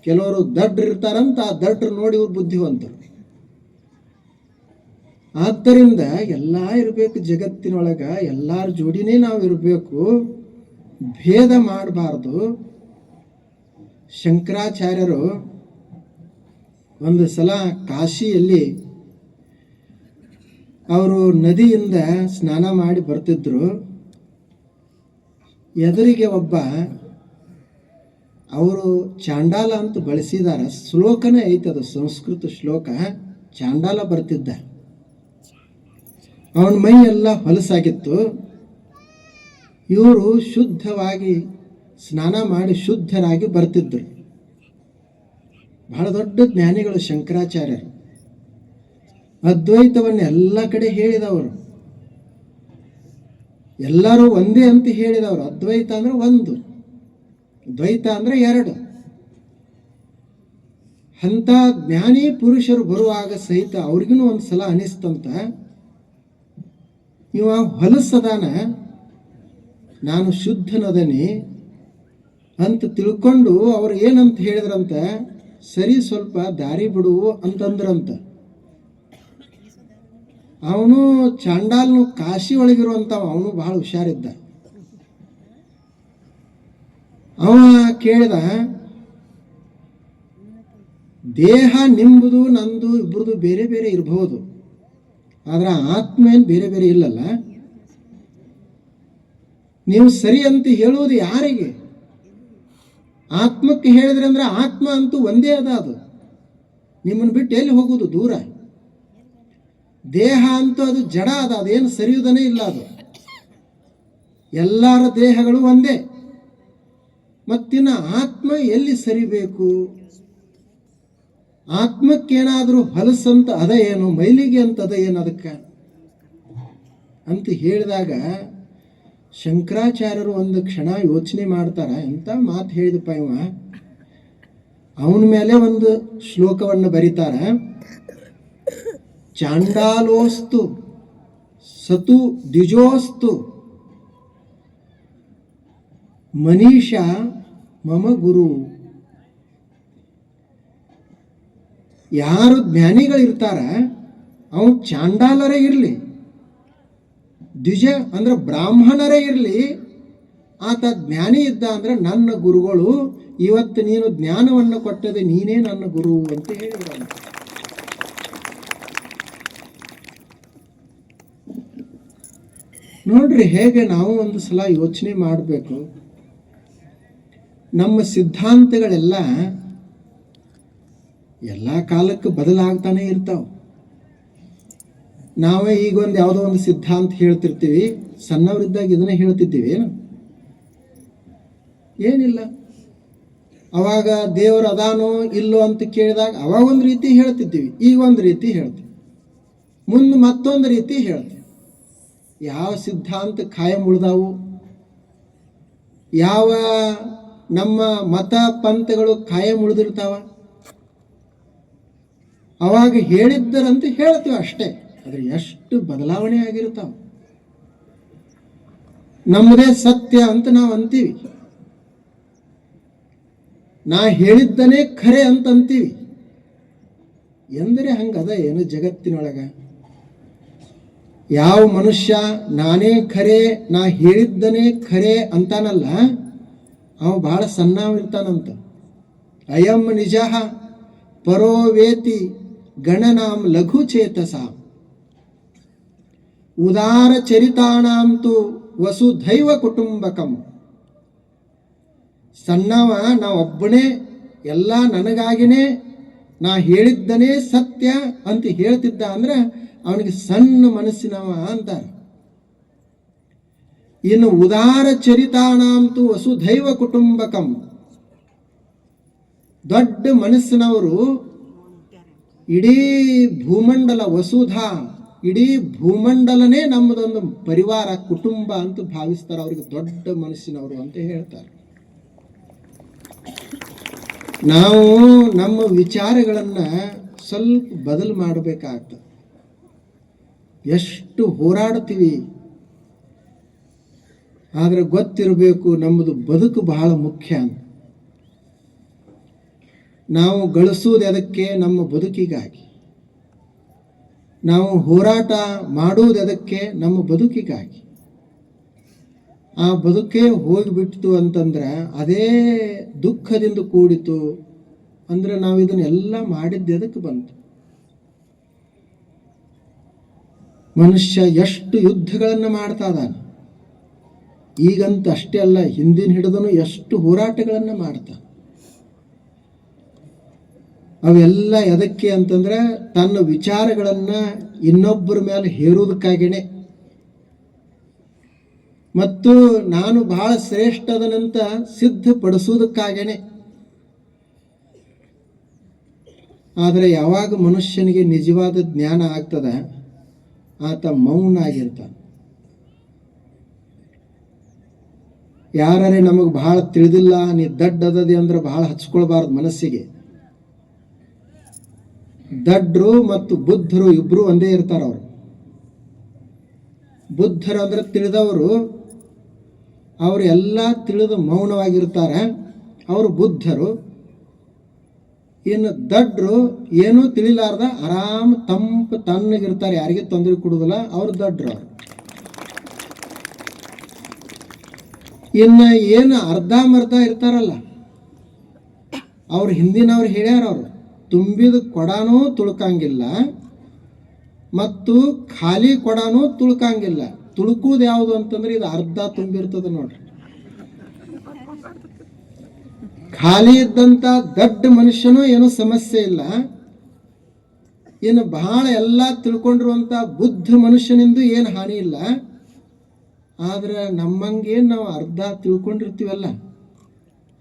ಕೆಲವರು ದಡ್ರು ಇರ್ತಾರಂತ, ಆ ದಡ್ರು ನೋಡಿ ಇವ್ರು ಬುದ್ಧಿವಂತರು. ಆದ್ದರಿಂದ ಎಲ್ಲ ಇರಬೇಕು ಜಗತ್ತಿನೊಳಗ, ಎಲ್ಲರ ಜೋಡಿನೇ ನಾವು ಇರಬೇಕು, ಭೇದ ಮಾಡಬಾರ್ದು. ಶಂಕರಾಚಾರ್ಯರು ಒಂದು ಸಲ ಕಾಶಿಯಲ್ಲಿ ಅವರು ನದಿಯಿಂದ ಸ್ನಾನ ಮಾಡಿ ಬರ್ತಿದ್ರು. ಎದುರಿಗೆ ಒಬ್ಬ, ಅವರು ಚಾಂಡಾಲ ಅಂತ ಬಳಸಿದಾರ, ಶ್ಲೋಕನೇ ಐತದು, ಸಂಸ್ಕೃತ ಶ್ಲೋಕ. ಚಾಂಡಾಲ ಬರ್ತಿದ್ದ, ಅವನ ಮೈ ಎಲ್ಲ ಹೊಲಸಾಗಿತ್ತು. ಇವರು ಶುದ್ಧವಾಗಿ ಸ್ನಾನ ಮಾಡಿ ಶುದ್ಧರಾಗಿ ಬರ್ತಿದ್ರು. ಬಹಳ ದೊಡ್ಡ ಜ್ಞಾನಿಗಳು ಶಂಕರಾಚಾರ್ಯರು. ಅದ್ವೈತವನ್ನು ಎಲ್ಲ ಕಡೆ ಹೇಳಿದವರು, ಎಲ್ಲರೂ ಒಂದೇ ಅಂತ ಹೇಳಿದವರು. ಅದ್ವೈತ ಅಂದ್ರೆ ಒಂದು, ದ್ವೈತ ಅಂದ್ರೆ ಎರಡು. ಅಂಥ ಜ್ಞಾನಿ ಪುರುಷರು ಬರುವಾಗ ಸಹಿತ ಅವ್ರಿಗೂ ಒಂದು ಸಲ ಅನಿಸ್ತಂತ, ಇವ ಹೊಲಸದಾನ, ನಾನು ಶುದ್ಧನದನಿ ಅಂತ ತಿಳ್ಕೊಂಡು ಅವ್ರು ಏನಂತ ಹೇಳಿದ್ರಂತ, ಸರಿ ಸ್ವಲ್ಪ ದಾರಿ ಬಿಡು ಅಂತಂದ್ರಂತ. ಅವನು ಚಾಂಡಾಲ್ನು ಕಾಶಿ ಒಳಗಿರುವಂತ, ಅವನು ಬಹಳ ಹುಷಾರಿದ್ದ. ಅವ ಕೇಳಿದ, ದೇಹ ನಿಂಬುದು ನಂದು ಇಬ್ಬರದು ಬೇರೆ ಬೇರೆ ಇರಬಹುದು, ಆದ್ರೆ ಆತ್ಮ ಏನು ಬೇರೆ ಬೇರೆ ಇಲ್ಲಲ್ಲ. ನೀವು ಸರಿ ಅಂತ ಹೇಳುವುದು ಯಾರಿಗೆ? ಆತ್ಮಕ್ಕೆ ಹೇಳಿದ್ರೆ ಅಂದ್ರೆ ಆತ್ಮ ಅಂತೂ ಒಂದೇ ಅದ, ಅದು ನಿಮ್ಮನ್ನು ಬಿಟ್ಟು ಎಲ್ಲಿ ಹೋಗುವುದು, ದೂರ. ದೇಹ ಅಂತೂ ಅದು ಜಡ ಅದ, ಅದೇನು ಸರಿಯುವುದನೇ ಇಲ್ಲ. ಅದು ಎಲ್ಲರ ದೇಹಗಳು ಒಂದೇ. ಮತ್ತಿನ್ನ ಆತ್ಮ ಎಲ್ಲಿ ಸರಿಬೇಕು? ಆತ್ಮಕ್ಕೇನಾದರೂ ಹೊಲಸಂತ ಅದ ಏನು, ಮೈಲಿಗೆ ಅಂತ ಅದ ಏನು ಅದಕ್ಕೆ ಅಂತ ಹೇಳಿದಾಗ ಶಂಕರಾಚಾರ್ಯರು ಒಂದು ಕ್ಷಣ ಯೋಚನೆ ಮಾಡ್ತಾರ. ಎಂತ ಮಾತು ಹೇಳಿದಪ್ಪ ಇವ. ಅವನ ಮೇಲೆ ಒಂದು ಶ್ಲೋಕವನ್ನು ಬರೀತಾರ. ಚಾಂಡಾಲೋಸ್ತು ಸತು ದ್ವಿಜೋಸ್ತು ಮನೀಷಾ ಮಮ ಗುರು. ಯಾರು ಜ್ಞಾನಿಗಳಿರ್ತಾರ ಅವನು ಚಾಂಡಾಲರೇ ಇರಲಿ, ದ್ವಿಜ ಅಂದ್ರೆ ಬ್ರಾಹ್ಮಣರೇ ಇರಲಿ, ಆತ ಜ್ಞಾನಿ ಇದ್ದ ಅಂದ್ರೆ ನನ್ನ ಗುರುಗಳು. ಇವತ್ತು ನೀನು ಜ್ಞಾನವನ್ನು ಕೊಟ್ಟದೆ, ನೀನೇ ನನ್ನ ಗುರು ಅಂತ ಹೇಳಿದ್ರು. ನೋಡ್ರಿ ಹೇಗೆ ನಾವು ಒಂದು ಸಲ ಯೋಚನೆ ಮಾಡಬೇಕು. ನಮ್ಮ ಸಿದ್ಧಾಂತಗಳೆಲ್ಲ ಎಲ್ಲ ಕಾಲಕ್ಕೆ ಬದಲಾಗ್ತಾನೆ ಇರ್ತಾವ. ನಾವೇ ಈಗ ಒಂದು ಯಾವುದೋ ಒಂದು ಸಿದ್ಧಾಂತ ಹೇಳ್ತಿರ್ತೀವಿ, ಸಣ್ಣವರಿದ್ದಾಗ ಇದನ್ನೇ ಹೇಳ್ತಿದ್ದೀವಿ ಏನು? ಏನಿಲ್ಲ. ಅವಾಗ ದೇವರು ಅದಾನೋ ಇಲ್ಲೋ ಅಂತ ಕೇಳಿದಾಗ ಅವಾಗ ಒಂದು ರೀತಿ ಹೇಳ್ತಿದ್ದೀವಿ, ಈಗ ಒಂದು ರೀತಿ ಹೇಳ್ತೀವಿ, ಮುಂದೆ ಮತ್ತೊಂದು ರೀತಿ ಹೇಳ್ತೀವಿ. ಯಾವ ಸಿದ್ಧಾಂತ ಕಾಯಂ ಉಳಿದಾವು, ಯಾವ ನಮ್ಮ ಮತ ಪಂಥಗಳು ಕಾಯಂ ಉಳಿದಿರ್ತಾವ, ಅವಾಗ ಹೇಳಿದ್ದರಂತ ಹೇಳ್ತೀವಿ ಅಷ್ಟೇ. ಆದರೆ ಎಷ್ಟು ಬದಲಾವಣೆ ಆಗಿರ್ತಾವ. ನಮ್ಮದೇ ಸತ್ಯ ಅಂತ ನಾವು ಅಂತೀವಿ, ನಾ ಹೇಳಿದ್ದನೇ ಖರೆ ಅಂತ ಅಂತೀವಿ. ಎಂದರೆ ಹಂಗದ ಏನು ಜಗತ್ತಿನೊಳಗ? ಯಾವ ಮನುಷ್ಯ ನಾನೇ ಖರೆ, ನಾ ಹೇಳಿದ್ದನೇ ಖರೆ ಅಂತಾನಲ್ಲ, ಅವ ಬಹಳ ಸಣ್ಣವಿರ್ತಾನಂತ. ಅಯಂ ನಿಜ ಪರೋ ವೇತಿ ಗಣನಾಂ ಲಘು ಚೇತಸ. ಉದಾರ ಚರಿತಾನಾಂತು ವಸುಧೈವ ಕುಟುಂಬಕಂ. ಸಣ್ಣವ ನಾ ಒಬ್ಬನೇ, ಎಲ್ಲ ನನಗಾಗಿನೇ, ನಾ ಹೇಳಿದ್ದನೇ ಸತ್ಯ ಅಂತ ಹೇಳ್ತಿದ್ದ ಅಂದ್ರೆ ಅವನಿಗೆ ಸಣ್ಣ ಮನಸ್ಸಿನವ ಅಂತಾರೆ. ಇನ್ನು ಉದಾರ ಚರಿತಾನಾಂತು ವಸುಧೈವ ಕುಟುಂಬಕಂ, ದೊಡ್ಡ ಮನಸ್ಸಿನವರು ಇಡೀ ಭೂಮಂಡಲ, ವಸುಧ ಇಡೀ ಭೂಮಂಡಲನೇ ನಮ್ಮದೊಂದು ಪರಿವಾರ, ಕುಟುಂಬ ಅಂತ ಭಾವಿಸ್ತಾರೆ. ಅವರಿಗೆ ದೊಡ್ಡ ಮನಸ್ಸಿನವರು ಅಂತ ಹೇಳ್ತಾರೆ. ನಾವು ನಮ್ಮ ವಿಚಾರಗಳನ್ನು ಸ್ವಲ್ಪ ಬದಲು ಮಾಡಬೇಕಾಗ್ತದೆ. ಎಷ್ಟು ಹೋರಾಡ್ತೀವಿ, ಆದರೆ ಗೊತ್ತಿರಬೇಕು ನಮ್ಮದು ಬದುಕು ಬಹಳ ಮುಖ್ಯ ಅಂತ. ನಾವು ಗಳಿಸುವುದು ಅದಕ್ಕೆ ನಮ್ಮ ಬದುಕಿಗಾಗಿ, ನಾವು ಹೋರಾಟ ಮಾಡುವುದು ಅದಕ್ಕೆ ನಮ್ಮ ಬದುಕಿಗಾಗಿ. ಆ ಬದುಕೇ ಹೋಗಿಬಿಡ್ತು ಅಂತಂದ್ರೆ ಅದೇ ದುಃಖದಿಂದ ಕೂಡಿತು ಅಂದರೆ ನಾವು ಇದನ್ನೆಲ್ಲ ಮಾಡಿದ್ದು ಎದಕ್ಕೆ ಬಂತು? ಮನುಷ್ಯ ಎಷ್ಟು ಯುದ್ಧಗಳನ್ನು ಮಾಡ್ತಾ ಇದ್ದಾನೆ. ಈಗಂತ ಅಷ್ಟೇ ಅಲ್ಲ, ಹಿಂದಿನ ಹಿಡಿದನು ಎಷ್ಟು ಹೋರಾಟಗಳನ್ನು ಮಾಡ್ತಾನೆ. ಅವೆಲ್ಲ ಎದಕ್ಕೆ ಅಂತಂದ್ರೆ ತನ್ನ ವಿಚಾರಗಳನ್ನು ಇನ್ನೊಬ್ಬರ ಮೇಲೆ ಹೇರುವುದಕ್ಕಾಗಿಯೇ ಮತ್ತು ನಾನು ಬಹಳ ಶ್ರೇಷ್ಠದನಂತ ಸಿದ್ಧಪಡಿಸುವುದಕ್ಕಾಗೇನೆ. ಆದರೆ ಯಾವಾಗ ಮನುಷ್ಯನಿಗೆ ನಿಜವಾದ ಜ್ಞಾನ ಆಗ್ತದೆ ಆತ ಮೌನ ಆಗಿರ್ತಾನೆ. ಯಾರೇ ನಮಗೆ ಬಹಳ ತಿಳಿದಿಲ್ಲ, ನೀ ದಡ್ಡದದಿ ಅಂದ್ರೆ ಬಹಳ ಹಚ್ಕೊಳ್ಬಾರ್ದು ಮನಸ್ಸಿಗೆ. ದಡ್ಡರು ಮತ್ತು ಬುದ್ಧರು ಇಬ್ಬರು ಒಂದೇ ಇರ್ತಾರೆ. ಅವರು ಬುದ್ಧರು ಅಂದ್ರೆ ತಿಳಿದವರು, ಅವರು ಎಲ್ಲ ತಿಳಿದು ಮೌನವಾಗಿರ್ತಾರೆ, ಅವರು ಬುದ್ಧರು. ಇನ್ನು ದಡ್ಡರು ಏನೂ ತಿಳಿಲಾರ್ದ ಆರಾಮ್ ತಂಪು ತಣ್ಣಗಿರ್ತಾರೆ, ಯಾರಿಗೆ ತೊಂದರೆ ಕೊಡುವುದಿಲ್ಲ, ಅವರು ದಡ್ಡರು. ಅವರು ಇನ್ನು ಏನು ಅರ್ಧಂಬರ್ಧ ಇರ್ತಾರಲ್ಲ, ಅವ್ರು ಹಿಂದಿನವ್ರು ಹೇಳ್ಯಾರ, ಅವರು ತುಂಬಿದ ಕೊಡನೂ ತುಳ್ಕಂಗಿಲ್ಲ ಮತ್ತು ಖಾಲಿ ಕೊಡನೂ ತುಳ್ಕಂಗಿಲ್ಲ. ತುಳುಕುವುದು ಯಾವುದು ಅಂತಂದ್ರೆ ಇದು ಅರ್ಧ ತುಂಬಿರ್ತದೆ ನೋಡ್ರಿ. ಖಾಲಿ ಇದ್ದಂಥ ದೊಡ್ಡ ಮನುಷ್ಯನೂ ಏನೂ ಸಮಸ್ಯೆ ಇಲ್ಲ. ಇನ್ನು ಬಹಳ ಎಲ್ಲ ತಿಳ್ಕೊಂಡಿರುವಂಥ ಬುದ್ಧ ಮನುಷ್ಯನಿಂದ ಏನು ಹಾನಿ ಇಲ್ಲ. ಆದ್ರೆ ನಮ್ಮಂಗೇನು ನಾವು ಅರ್ಧ ತಿಳ್ಕೊಂಡಿರ್ತೀವಲ್ಲ,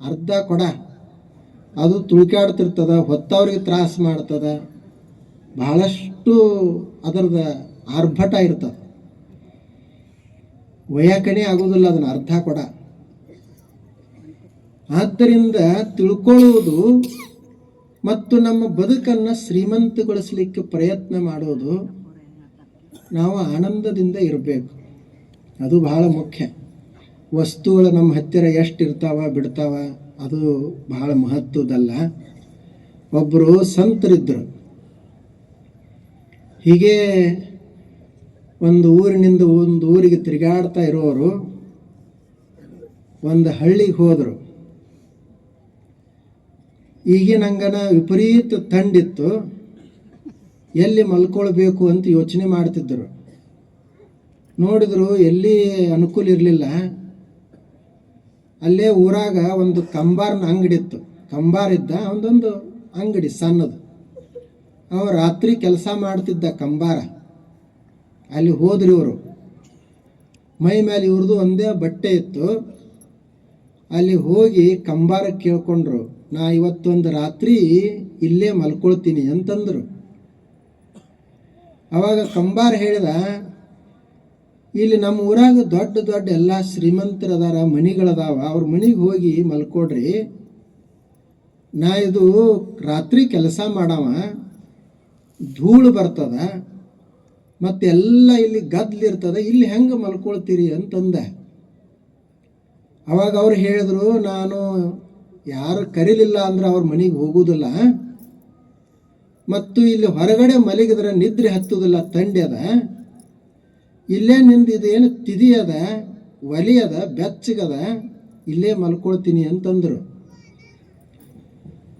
ಅರ್ಧ ಕೊಡ ಅದು ತುಳ್ಕಾಡ್ತಿರ್ತದ, ಹೊತ್ತವ್ರಿಗೆ ತ್ರಾಸ ಮಾಡ್ತದ, ಬಹಳಷ್ಟು ಅದರದ ಆರ್ಭಟ ಇರ್ತದೆ, ವಯಕಣೆ ಆಗೋದಿಲ್ಲ ಅದನ್ನು ಅರ್ಧ ಕೊಡ. ಆದ್ದರಿಂದ ತಿಳ್ಕೊಳ್ಳುವುದು ಮತ್ತು ನಮ್ಮ ಬದುಕನ್ನು ಶ್ರೀಮಂತಗೊಳಿಸಲಿಕ್ಕೆ ಪ್ರಯತ್ನ ಮಾಡೋದು, ನಾವು ಆನಂದದಿಂದ ಇರಬೇಕು, ಅದು ಬಹಳ ಮುಖ್ಯ. ವಸ್ತುಗಳು ನಮ್ಮ ಹತ್ತಿರ ಎಷ್ಟು ಇರ್ತಾವ ಬಿಡ್ತಾವ ಅದು ಬಹಳ ಮಹತ್ವದಲ್ಲ. ಒಬ್ಬರು ಸಂತರಿದ್ದರು. ಹೀಗೆ ಒಂದು ಊರಿನಿಂದ ಒಂದು ಊರಿಗೆ ತಿರುಗಾಡ್ತಾ ಇರೋರು ಒಂದು ಹಳ್ಳಿಗೆ ಹೋದರು. ಈಗಿನಂಗನ ವಿಪರೀತ ಥಂಡಿತ್ತು, ಎಲ್ಲಿ ಮಲ್ಕೊಳ್ಬೇಕು ಅಂತ ಯೋಚನೆ ಮಾಡ್ತಿದ್ದರು. ನೋಡಿದ್ರು ಎಲ್ಲಿ ಅನುಕೂಲ ಇರಲಿಲ್ಲ. ಅಲ್ಲೇ ಊರಾಗ ಒಂದು ಕಂಬಾರನ ಅಂಗಡಿ ಇತ್ತು. ಕಂಬಾರ ಇದ್ದ, ಒಂದೊಂದು ಅಂಗಡಿ ಸಣ್ಣದು. ಅವ ರಾತ್ರಿ ಕೆಲಸ ಮಾಡ್ತಿದ್ದ ಕಂಬಾರ. ಅಲ್ಲಿ ಹೋದ್ರಿ ಇವರು. ಮೈ ಮೇಲೆ ಇವ್ರದ್ದು ಒಂದೇ ಬಟ್ಟೆ ಇತ್ತು. ಅಲ್ಲಿ ಹೋಗಿ ಕಂಬಾರ ಕೇಳ್ಕೊಂಡ್ರು, ನಾ ಇವತ್ತೊಂದು ರಾತ್ರಿ ಇಲ್ಲೇ ಮಲ್ಕೊಳ್ತೀನಿ ಅಂತಂದರು. ಅವಾಗ ಕಂಬಾರ ಹೇಳಿದ, ಇಲ್ಲಿ ನಮ್ಮ ಊರಾಗ ದೊಡ್ಡ ದೊಡ್ಡ ಎಲ್ಲ ಶ್ರೀಮಂತರದಾರ, ಮನಿಗಳದಾವ, ಅವ್ರ ಮನೆಗೆ ಹೋಗಿ ಮಲ್ಕೊಡ್ರಿ. ನಾ ಇದು ರಾತ್ರಿ ಕೆಲಸ ಮಾಡವ, ಧೂಳು ಬರ್ತದ, ಮತ್ತೆಲ್ಲ ಇಲ್ಲಿ ಗದ್ಲಿರ್ತದೆ, ಇಲ್ಲಿ ಹೆಂಗೆ ಮಲ್ಕೊಳ್ತೀರಿ ಅಂತಂದೆ. ಅವಾಗ ಅವ್ರು ಹೇಳಿದ್ರು, ನಾನು ಯಾರು ಕರೀಲಿಲ್ಲ ಅಂದ್ರೆ ಅವ್ರ ಮನೆಗೆ ಹೋಗೋದಿಲ್ಲ, ಮತ್ತು ಇಲ್ಲಿ ಹೊರಗಡೆ ಮಲಗಿದ್ರೆ ನಿದ್ರೆ ಹತ್ತೋದಿಲ್ಲ, ಥಂಡಿ ಅದ, ಇಲ್ಲೇ ನಿಂದು ಇದೇನು ತಿದಿ ಅದ, ಒಲಿ ಅದ, ಬೆಚ್ಚಗದ, ಇಲ್ಲೇ ಮಲ್ಕೊಳ್ತೀನಿ ಅಂತಂದರು.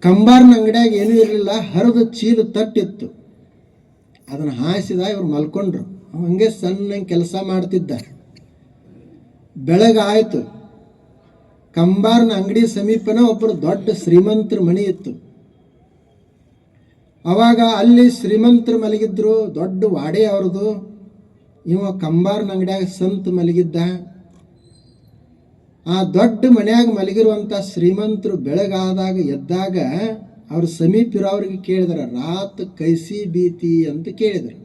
ಕಂಬಾರನ ಅಂಗಡಿಯಾಗ ಏನೂ ಇರಲಿಲ್ಲ, ಹರಿದ ಚೀಲ ತಟ್ಟಿತ್ತು, ಅದನ್ನು ಹಾಸಿದ, ಇವ್ರು ಮಲ್ಕೊಂಡ್ರು. ಹಂಗೆ ಸಣ್ಣ ಕೆಲಸ ಮಾಡ್ತಿದ್ದ. ಬೆಳಗಾಯಿತು. ಕಂಬಾರನ ಅಂಗಡಿ ಸಮೀಪನ ಒಬ್ಬರು ದೊಡ್ಡ ಶ್ರೀಮಂತರ ಮನೆ ಇತ್ತು. ಅವಾಗ ಅಲ್ಲಿ ಶ್ರೀಮಂತರು ಮಲಗಿದ್ರು, ದೊಡ್ಡ ವಾಡೆ ಅವ್ರದ್ದು. ಇವ ಕಂಬಾರನ ಅಂಗಡಿಯಾಗ ಸಂತ ಮಲಗಿದ್ದ. ಆ ದೊಡ್ಡ ಮನ್ಯಾಗ ಮಲಗಿರುವಂಥ ಶ್ರೀಮಂತರು ಬೆಳಗಾದಾಗ ಎದ್ದಾಗ ಅವ್ರ ಸಮೀಪ ಇರೋವ್ರಿಗೆ ಕೇಳಿದ್ರು, ರಾತ್ ಕೈಸಿ ಬೀತಿ ಅಂತ ಕೇಳಿದರು.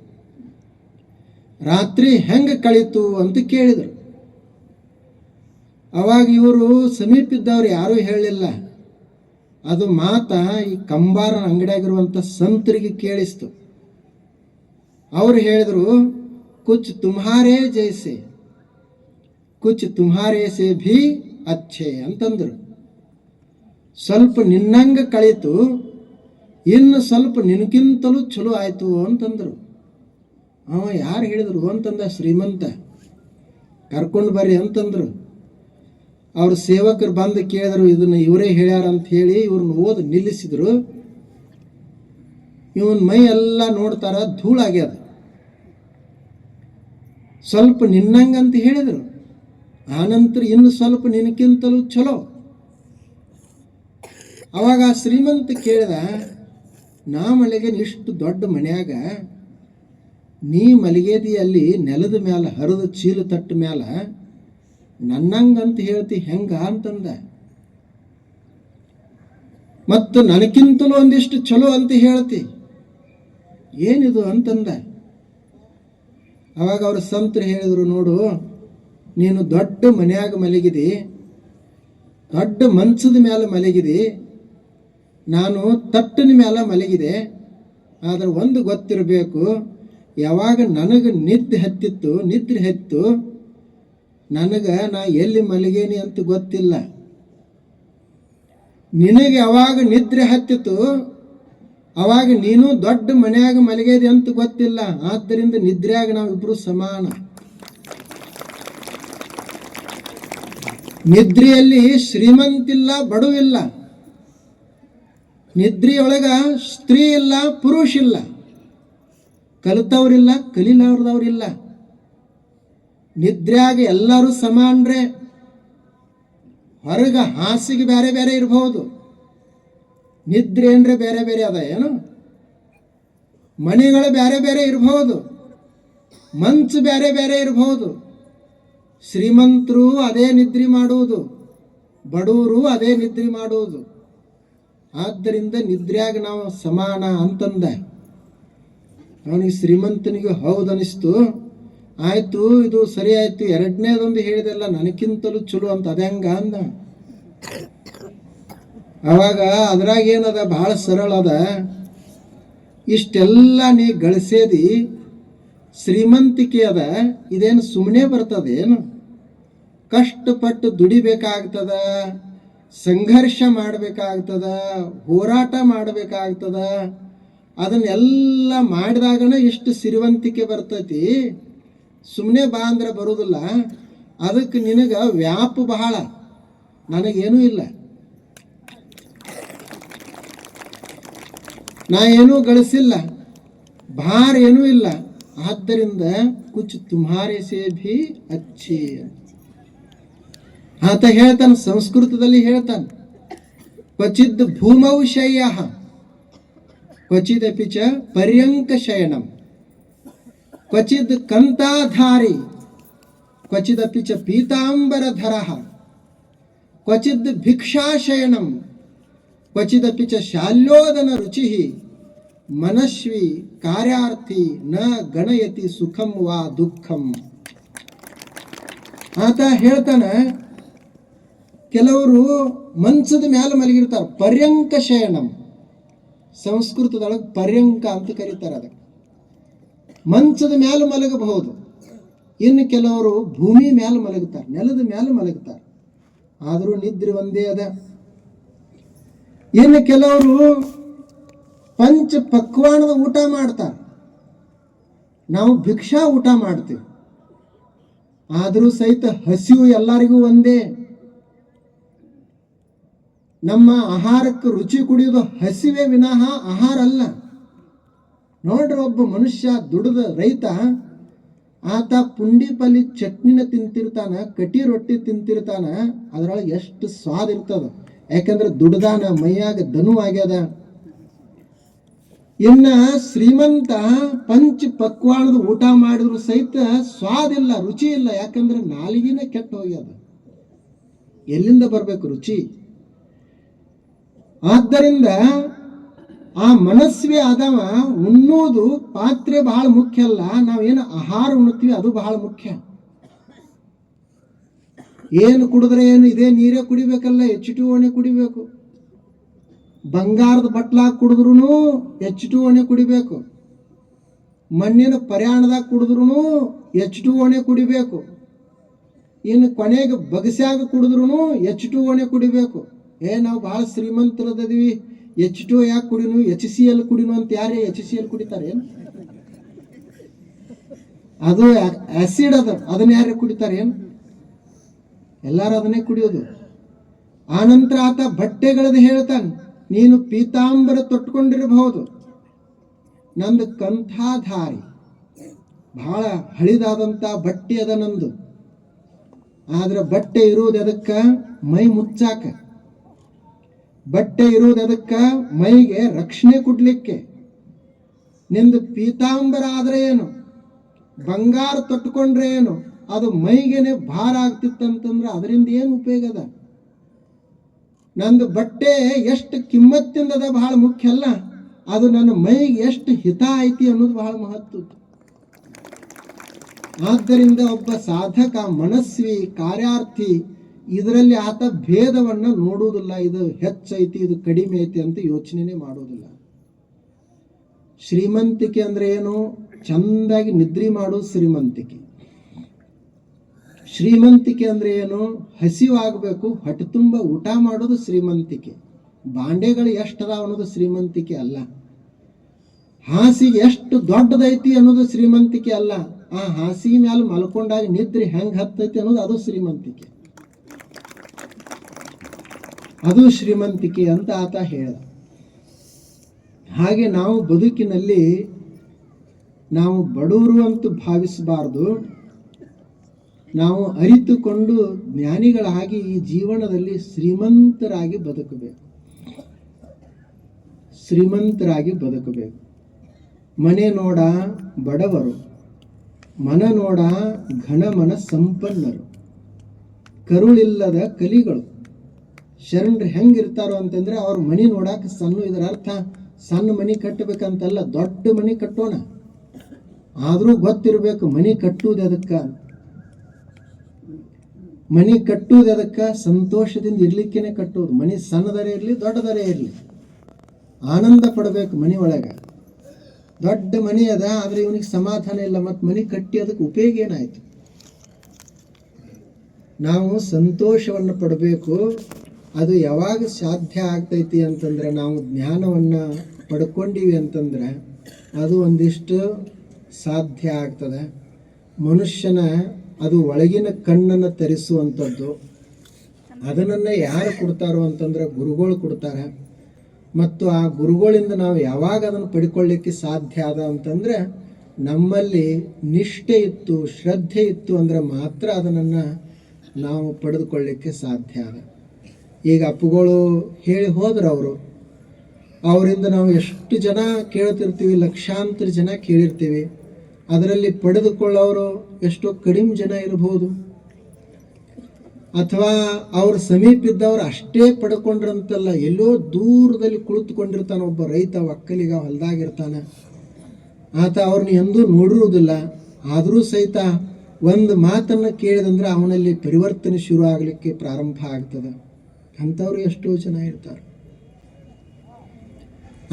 ರಾತ್ರಿ ಹೆಂಗೆ ಕಳೀತು ಅಂತ ಕೇಳಿದರು. ಅವಾಗ ಇವರು ಸಮೀಪಿದ್ದವ್ರು ಯಾರೂ ಹೇಳಲಿಲ್ಲ. ಅದು ಮಾತಾ ಈ ಕಂಬಾರನ ಅಂಗಡಿಯಾಗಿರುವಂಥ ಸಂತರಿಗೆ ಕೇಳಿಸ್ತು. ಅವರು ಹೇಳಿದರು, ಕುಚ್ ತುಮ್ಹಾರೇ ಜೈಸೆ ಕುಚ್ ತುಮ್ಹಾರೇ ಸೆ ಭೀ ಅಚ್ಛೆ ಅಂತಂದರು. ಸ್ವಲ್ಪ ನಿನ್ನಂಗೆ ಕಳೀತು, ಇನ್ನು ಸ್ವಲ್ಪ ನಿನಗಿಂತಲೂ ಚಲೋ ಆಯಿತು ಅಂತಂದರು. ಅವ ಯಾರು ಹೇಳಿದರು ಅಂತಂದ. ಶ್ರೀಮಂತ. ಕರ್ಕೊಂಡು ಬರ್ರಿ ಅಂತಂದರು. ಅವ್ರ ಸೇವಕರು ಬಂದು ಕೇಳಿದ್ರು, ಇದನ್ನು ಇವರೇ ಹೇಳ್ಯಾರ ಅಂತ ಹೇಳಿ ಇವ್ರನ್ನ ಓದಿ ನಿಲ್ಲಿಸಿದ್ರು. ಇವನ್ ಮೈ ಎಲ್ಲ ನೋಡ್ತಾರ, ಧೂಳಾಗ್ಯದ. ಸ್ವಲ್ಪ ನಿನ್ನಂಗಂತ ಹೇಳಿದರು. ಆನಂತರ ಇನ್ನು ಸ್ವಲ್ಪ ನಿನಕ್ಕಿಂತಲೂ ಚಲೋ. ಅವಾಗ ಆ ಶ್ರೀಮಂತ ಕೇಳಿದ, ನಾ ಮಲಗೇನು ಇಷ್ಟು ದೊಡ್ಡ ಮನ್ಯಾಗ, ನೀ ಮಲಗೇದಿ ಅಲ್ಲಿ ನೆಲದ ಮ್ಯಾಲ ಹರಿದ ಚೀಲ ತಟ್ಟ ಮ್ಯಾಲ, ನನ್ನಂಗಂತ ಹೇಳ್ತಿ ಹೆಂಗ ಅಂತಂದ. ಮತ್ತು ನನಕ್ಕಿಂತಲೂ ಒಂದಿಷ್ಟು ಚಲೋ ಅಂತ ಹೇಳ್ತಿ, ಏನಿದು ಅಂತಂದ. ಅವಾಗ ಅವ್ರ ಸಂತರು ಹೇಳಿದರು, ನೋಡು, ನೀನು ದೊಡ್ಡ ಮನ್ಯಾಗ ಮಲಗಿದಿ, ದೊಡ್ಡ ಮಂಚದ ಮೇಲೆ ಮಲಗಿದಿ, ನಾನು ತಟ್ಟಿನ ಮೇಲೆ ಮಲಗಿದೆ. ಆದರೆ ಒಂದು ಗೊತ್ತಿರಬೇಕು, ಯಾವಾಗ ನನಗೆ ನಿದ್ರೆ ಹತ್ತಿತ್ತು, ನನಗೆ ನಾ ಎಲ್ಲಿ ಮಲಗೇನಿ ಅಂತ ಗೊತ್ತಿಲ್ಲ. ನಿನಗೆ ಯಾವಾಗ ನಿದ್ರೆ ಹತ್ತಿತು ಅವಾಗ ನೀನು ದೊಡ್ಡ ಮನ್ಯಾಗ ಮಲಗೇದಿ ಅಂತ ಗೊತ್ತಿಲ್ಲ. ಆದ್ದರಿಂದ ನಿದ್ರೆಯಾಗ ನಾವಿಬ್ರು ಸಮಾನ. ನಿದ್ರೆಯಲ್ಲಿ ಶ್ರೀಮಂತಿಲ್ಲ, ಬಡವಿಲ್ಲ. ನಿದ್ರೆಯೊಳಗ ಸ್ತ್ರೀ ಇಲ್ಲ, ಪುರುಷ ಇಲ್ಲ, ಕಲಿತವ್ರಿಲ್ಲ, ಕಲೀಲಾರ್ದವ್ರಿಲ್ಲ. ನಿದ್ರೆಯಾಗ ಎಲ್ಲರೂ ಸಮಾನ್ರೆ. ಹೊರಗ ಹಾಸಿಗೆ ಬೇರೆ ಬೇರೆ ಇರಬಹುದು, ನಿದ್ರೆ ಅಂದ್ರೆ ಬೇರೆ ಬೇರೆ ಅದ ಏನು. ಮನೆಗಳು ಬೇರೆ ಬೇರೆ ಇರಬಹುದು, ಮಂಚು ಬೇರೆ ಬೇರೆ ಇರಬಹುದು. ಶ್ರೀಮಂತರು ಅದೇ ನಿದ್ರೆ ಮಾಡುವುದು, ಬಡವರು ಅದೇ ನಿದ್ರೆ ಮಾಡುವುದು. ಆದ್ದರಿಂದ ನಿದ್ರೆಯಾಗ ನಾವು ಸಮಾನ ಅಂತಂದ. ಅವನಿಗೆ ಶ್ರೀಮಂತನಿಗೆ ಹೌದನಿಸ್ತು. ಆಯಿತು, ಇದು ಸರಿ ಆಯಿತು, ಎರಡನೇದೊಂದು ಹೇಳಿದೆಲ್ಲ ನನಕ್ಕಿಂತಲೂ ಚಲೋ ಅಂತ ಅದೇ ಹಂಗ ಅಂದ. ಅವಾಗ ಅದ್ರಾಗ ಏನದ, ಭಾಳ ಸರಳ ಅದ. ಇಷ್ಟೆಲ್ಲ ನೀ ಗಳಿಸೇದಿ, ಶ್ರೀಮಂತಿಕೆ ಅದ, ಇದೇನು ಸುಮ್ಮನೆ ಬರ್ತದೇನು? ಕಷ್ಟಪಟ್ಟು ದುಡಿಬೇಕಾಗ್ತದ, ಸಂಘರ್ಷ ಮಾಡಬೇಕಾಗ್ತದ, ಹೋರಾಟ ಮಾಡಬೇಕಾಗ್ತದ. ಅದನ್ನೆಲ್ಲ ಮಾಡಿದಾಗನೇ ಇಷ್ಟು ಸಿರಿವಂತಿಕೆ ಬರ್ತೈತಿ. ಸುಮ್ಮನೆ ಬಾ ಅಂದ್ರೆ ಬರೋದಿಲ್ಲ. ಅದಕ್ಕೆ ನಿನಗೆ ವ್ಯಾಪ ಬಹಳ, ನನಗೇನೂ ಇಲ್ಲ, ನಾ ಏನೂ ಗಳಿಸಿಲ್ಲ, ಭಾರ ಏನೂ ಇಲ್ಲ. ಆದ್ದರಿಂದ ಕುಚ್ ತುಮ್ಹಾರೆ ಸೇ ಭೀ ಅಚ್ಚಿ ಆತ ಹೇಳ್ತಾನೆ. ಸಂಸ್ಕೃತದಲ್ಲಿ ಹೇಳ್ತಾನೆ, ಕ್ವಚಿದ್ ಭೂಮೌ ಶಯ್ಯ ಕ್ವಚಿದಪಿ ಚ ಪರ್ಯಂಕ ಶಯನಂ ಕ್ವಚಿದ್ ಕಂತಾಧಾರಿ ಕ್ವಚಿದಪಿ ಚ ಪೀತಾಂಬರಧರ ಕ್ವಚಿದ್ ಭಿಕ್ಷಾಶಯನಂ ಕ್ವಚಿದಪಿ ಚ ಶಾಲ್ಯೋದನ ರುಚಿ ಮನಸ್ವಿ ಕಾರ್ಯಾರ್ಥಿ ನ ಗಣಯತಿ ಸುಖಂ ವಾ ದುಃಖಂ. ಆತ ಹೇಳ್ತಾನೆ, ಕೆಲವರು ಮಂಚದ ಮೇಲೆ ಮಲಗಿರ್ತಾರೆ, ಪರ್ಯಂಕ ಶಯನಂ. ಸಂಸ್ಕೃತದೊಳಗೆ ಪರ್ಯಂಕ ಅಂತ ಕರೀತಾರೆ ಅದಕ್ಕೆ. ಮಂಚದ ಮೇಲೆ ಮಲಗಬಹುದು. ಇನ್ನು ಕೆಲವರು ಭೂಮಿ ಮೇಲೆ ಮಲಗುತ್ತಾರೆ, ನೆಲದ ಮೇಲೆ ಮಲಗುತ್ತಾರೆ, ಆದರೂ ನಿದ್ರೆ ಒಂದೇ ಅದ. ಇನ್ನು ಕೆಲವರು ಪಂಚ ಪಕ್ವಾಣದ ಊಟ ಮಾಡ್ತಾರೆ, ನಾವು ಭಿಕ್ಷಾ ಊಟ ಮಾಡ್ತೀವಿ, ಆದರೂ ಸಹಿತ ಹಸಿವು ಎಲ್ಲರಿಗೂ ಒಂದೇ. ನಮ್ಮ ಆಹಾರಕ್ಕೆ ರುಚಿ ಕುಡಿಯೋದು ಹಸಿವೆ ವಿನಃ ಆಹಾರ ಅಲ್ಲ. ನೋಡ್ರಿ, ಒಬ್ಬ ಮನುಷ್ಯ ದುಡಿದ ರೈತ ಆತ ಪುಂಡಿಪಲ್ಲಿ ಚಟ್ನಿನ ತಿಂತಿರ್ತಾನ, ಕಟಿ ರೊಟ್ಟಿ ತಿಂತಿರ್ತಾನ, ಅದರೊಳಗೆ ಎಷ್ಟು ಸ್ವಾದ ಇರ್ತದ. ಯಾಕಂದ್ರೆ ದುಡ್ದಾನ, ಮೈಯಾಗ ದನು ಆಗ್ಯದ. ಇನ್ನ ಶ್ರೀಮಂತ ಪಂಚ ಪಕ್ವಾಣದ ಊಟ ಮಾಡಿದ್ರು ಸಹಿತ ಸ್ವಾದಿಲ್ಲ, ರುಚಿ ಇಲ್ಲ. ಯಾಕಂದ್ರೆ ನಾಲಿಗೆನ ಕೆಟ್ಟ ಹೋಗ್ಯದ. ಎಲ್ಲಿಂದ ಬರ್ಬೇಕು ರುಚಿ? ಆದ್ದರಿಂದ ಆ ಮನಸ್ವಿ ಆದವ ಉಣ್ಣೋದು ಪಾತ್ರೆ ಬಹಳ ಮುಖ್ಯ ಅಲ್ಲ, ನಾವೇನು ಆಹಾರ ಉಣ್ತೀವಿ ಅದು ಬಹಳ ಮುಖ್ಯ. ಏನು ಕುಡಿದ್ರೆ ಏನು, ಇದೇ ನೀರೇ ಕುಡಿಬೇಕಲ್ಲ, H2O ಕುಡಿಬೇಕು. ಬಂಗಾರದ ಬಟ್ಲಾಗ ಕುಡಿದ್ರು H2O ಕುಡಿಬೇಕು. ಮಣ್ಣಿನ ಪರ್ಯಾಣದಾಗ ಕುಡಿದ್ರು H2O ಕುಡಿಬೇಕು. ಇನ್ನು ಕೊನೆಗೆ ಬಗಸ್ಯಾಗ ಕುಡಿದ್ರು H2O ಕುಡಿಬೇಕು. ನಾವು ಭಾಳ ಶ್ರೀಮಂತರದೀವಿ, H2O ಯಾಕೆ ಕುಡಿನು, HCl ಕುಡಿನು ಅಂತ ಯಾರೇ HCl ಕುಡಿತಾರೆ ಏನು? ಅದು ಆಸಿಡ್ ಅದ, ಅದನ್ನ ಯಾರೇ ಕುಡಿತಾರೆ ಏನು? ಎಲ್ಲಾರು ಅದನ್ನೇ ಕುಡಿಯೋದು. ಆನಂತರ ಆತ ಬಟ್ಟೆಗಳದ್ದು ಹೇಳ್ತಾನೆ, ನೀನು ಪೀತಾಂಬರ ತೊಟ್ಕೊಂಡಿರಬಹುದು, ನಂದು ಕಂಠಾಧಾರಿ, ಬಹಳ ಹಳಿದಾದಂಥ ಬಟ್ಟೆ ಅದ ನಂದು. ಆದ್ರೆ ಬಟ್ಟೆ ಇರುವುದು ಅದಕ್ಕ ಮೈ ಮುಚ್ಚಾಕ, ಬಟ್ಟೆ ಇರುವುದು ಅದಕ್ಕ ಮೈಗೆ ರಕ್ಷಣೆ ಕೊಡ್ಲಿಕ್ಕೆ. ನಿಂದು ಪೀತಾಂಬರ ಆದ್ರೆ ಏನು, ಬಂಗಾರ ತೊಟ್ಕೊಂಡ್ರೆ ಏನು, ಅದು ಮೈಗೆನೆ ಭಾರ ಆಗ್ತಿತ್ತಂತಂದ್ರೆ ಅದರಿಂದ ಏನು ಉಪಯೋಗ ಅದ? ನಂದು ಬಟ್ಟೆ ಎಷ್ಟು ಕಿಮ್ಮತ್ತಿಂದದ ಬಹಳ ಮುಖ್ಯ ಅಲ್ಲ, ಅದು ನನ್ನ ಮೈಗೆ ಎಷ್ಟು ಹಿತ ಐತಿ ಅನ್ನೋದು ಬಹಳ ಮಹತ್ವ. ಆದ್ದರಿಂದ ಒಬ್ಬ ಸಾಧಕ, ಮನಸ್ವಿ, ಕಾರ್ಯಾರ್ಥಿ ಇದರಲ್ಲಿ ಆತ ಭೇದವನ್ನ ನೋಡುವುದಿಲ್ಲ. ಇದು ಹೆಚ್ಚೈತಿ, ಇದು ಕಡಿಮೆ ಐತಿ ಅಂತ ಯೋಚನೆ ಮಾಡೋದಿಲ್ಲ. ಶ್ರೀಮಂತಿಕೆ ಅಂದ್ರೆ ಏನು? ಚಂದಾಗಿ ನಿದ್ರಿ ಮಾಡೋದು ಶ್ರೀಮಂತಿಕೆ. ಶ್ರೀಮಂತಿಕೆ ಅಂದ್ರೆ ಏನು? ಹಸಿವಾಗಬೇಕು, ಹೊಟ್ಟೆ ತುಂಬ ಊಟ ಮಾಡೋದು ಶ್ರೀಮಂತಿಕೆ. ಬಾಂಡೆಗಳು ಎಷ್ಟದ ಅನ್ನೋದು ಶ್ರೀಮಂತಿಕೆ ಅಲ್ಲ. ಹಾಸಿಗೆ ಎಷ್ಟು ದೊಡ್ಡದೈತಿ ಅನ್ನೋದು ಶ್ರೀಮಂತಿಕೆ ಅಲ್ಲ. ಆ ಹಾಸಿಗೆ ಮೇಲೆ ಮಲ್ಕೊಂಡಾಗ ನಿದ್ರೆ ಹೆಂಗ್ ಹತ್ತೈತಿ ಅನ್ನೋದು ಅದು ಶ್ರೀಮಂತಿಕೆ. ಅದು ಶ್ರೀಮಂತಿಕೆ ಅಂತ ಆತ ಹೇಳ್ದ. ಹಾಗೆ ನಾವು ಬದುಕಿನಲ್ಲಿ ನಾವು ಬಡವರು ಅಂತ ಭಾವಿಸಬಾರ್ದು. ನಾವು ಅರಿತುಕೊಂಡು ಜ್ಞಾನಿಗಳಾಗಿ ಈ ಜೀವನದಲ್ಲಿ ಶ್ರೀಮಂತರಾಗಿ ಬದುಕಬೇಕು. ಶ್ರೀಮಂತರಾಗಿ ಬದುಕಬೇಕು. ಮನೆ ನೋಡ ಬಡವರು, ಮನ ನೋಡ ಘನಮನ ಸಂಪನ್ನರು, ಕರುಳಿಲ್ಲದ ಕಲಿಗಳು. ಶರಣರು ಹೆಂಗಿರ್ತಾರೋ ಅಂತಂದ್ರೆ ಅವ್ರ ಮನೆ ನೋಡಾಕ ಸಣ್ಣ, ಇದರ ಅರ್ಥ ಸಣ್ಣ ಮನೆ ಕಟ್ಟಬೇಕಂತಲ್ಲ, ದೊಡ್ಡ ಮನೆ ಕಟ್ಟೋಣ. ಆದರೂ ಗೊತ್ತಿರಬೇಕು ಮನೆ ಕಟ್ಟುವುದು ಅದಕ್ಕೆ. ಮನೆ ಕಟ್ಟುವುದು ಅದಕ್ಕೆ ಸಂತೋಷದಿಂದ ಇರ್ಲಿಕ್ಕೇನೆ ಕಟ್ಟುವುದು. ಮನೆ ಸಣ್ಣದರೇ ಇರಲಿ ದೊಡ್ಡದರೇ ಇರಲಿ, ಆನಂದ ಪಡಬೇಕು ಮನೆ ಒಳಗೆ. ದೊಡ್ಡ ಮನೆ ಅದ, ಆದ್ರೆ ಇವನಿಗೆ ಸಮಾಧಾನ ಇಲ್ಲ, ಮತ್ತು ಮನೆ ಕಟ್ಟಿ ಅದಕ್ಕೆ ಉಪಯೋಗ ಏನಾಯ್ತು? ನಾವು ಸಂತೋಷವನ್ನು ಪಡಬೇಕು. ಅದು ಯಾವಾಗ ಸಾಧ್ಯ ಆಗ್ತೈತಿ ಅಂತಂದ್ರೆ ನಾವು ಜ್ಞಾನವನ್ನು ಪಡ್ಕೊಂಡಿವಿ ಅಂತಂದ್ರೆ ಅದು ಒಂದಿಷ್ಟು ಸಾಧ್ಯ ಆಗ್ತದೆ. ಮನುಷ್ಯನ ಅದು ಒಳಗಿನ ಕಣ್ಣನ್ನು ತೆರೆಸುವಂಥದ್ದು. ಅದನ್ನು ಯಾರು ಕೊಡ್ತಾರೋ ಅಂತಂದ್ರೆ ಗುರುಗಳು ಕೊಡ್ತಾರೆ. ಮತ್ತು ಆ ಗುರುಗಳಿಂದ ನಾವು ಯಾವಾಗ ಅದನ್ನು ಪಡ್ಕೊಳ್ಳಿಕ್ಕೆ ಸಾಧ್ಯ ಆದ ಅಂತಂದ್ರೆ ನಮ್ಮಲ್ಲಿ ನಿಷ್ಠೆ ಇತ್ತು, ಶ್ರದ್ಧೆ ಇತ್ತು ಅಂದ್ರೆ ಮಾತ್ರ ಅದನ್ನು ನಾವು ಪಡೆದುಕೊಳ್ಳಿಕ್ಕೆ ಸಾಧ್ಯ ಆದ. ಈಗ ಅಪ್ಪುಗಳು ಹೇಳಿ ಹೋದ್ರು, ಅವರಿಂದ ನಾವು ಎಷ್ಟು ಜನ ಕೇಳ್ತಿರ್ತೀವಿ, ಲಕ್ಷಾಂತರ ಜನ ಕೇಳಿರ್ತೀವಿ. ಅದರಲ್ಲಿ ಪಡೆದುಕೊಳ್ಳೋರು ಎಷ್ಟೋ ಕಡಿಮೆ ಜನ ಇರಬಹುದು, ಅಥವಾ ಅವ್ರ ಸಮೀಪ ಇದ್ದವ್ರು ಅಷ್ಟೇ ಪಡ್ಕೊಂಡ್ರಂತಲ್ಲ. ಎಲ್ಲೋ ದೂರದಲ್ಲಿ ಕುಳಿತುಕೊಂಡಿರ್ತಾನೆ ಒಬ್ಬ ರೈತ, ಒಕ್ಕಲಿಗ ಹೊಲದಾಗಿರ್ತಾನೆ. ಆತ ಅವ್ರನ್ನ ಎಂದೂ ನೋಡಿರುವುದಿಲ್ಲ. ಆದರೂ ಸಹಿತ ಒಂದು ಮಾತನ್ನು ಕೇಳಿದಂದ್ರೆ ಅವನಲ್ಲಿ ಪರಿವರ್ತನೆ ಶುರು ಆಗಲಿಕ್ಕೆ ಪ್ರಾರಂಭ ಆಗ್ತದೆ. ಅಂಥವ್ರು ಎಷ್ಟೋ ಜನ ಇರ್ತಾರೆ.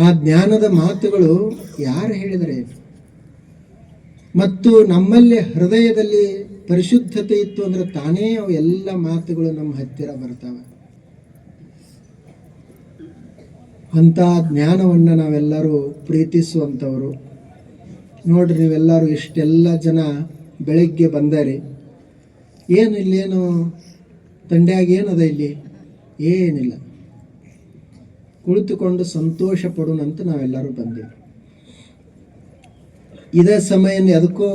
ಆ ಜ್ಞಾನದ ಮಾತುಗಳು ಯಾರು ಹೇಳಿದರೆ, ಮತ್ತು ನಮ್ಮಲ್ಲಿ ಹೃದಯದಲ್ಲಿ ಪರಿಶುದ್ಧತೆ ಇತ್ತು ಅಂದ್ರೆ ತಾನೇ ಅವು ಎಲ್ಲ ಮಾತುಗಳು ನಮ್ಮ ಹತ್ತಿರ ಬರ್ತವೆ. ಅಂಥ ಜ್ಞಾನವನ್ನು ನಾವೆಲ್ಲರೂ ಪ್ರೀತಿಸುವಂಥವರು. ನೋಡ್ರಿ, ನೀವೆಲ್ಲರೂ ಇಷ್ಟೆಲ್ಲ ಜನ ಬೆಳಗ್ಗೆ ಬಂದರಿ. ಏನು ಇಲ್ಲೇನು ತಂಡ್ಯಾಗ ಏನದ ಇಲ್ಲಿ? ಏನಿಲ್ಲ, ಕುಳಿತುಕೊಂಡು ಸಂತೋಷ ಪಡೋಣಂತ ನಾವೆಲ್ಲರೂ ಬಂದೆವು. ಇದೇ ಸಮಯ ಅದಕ್ಕೂ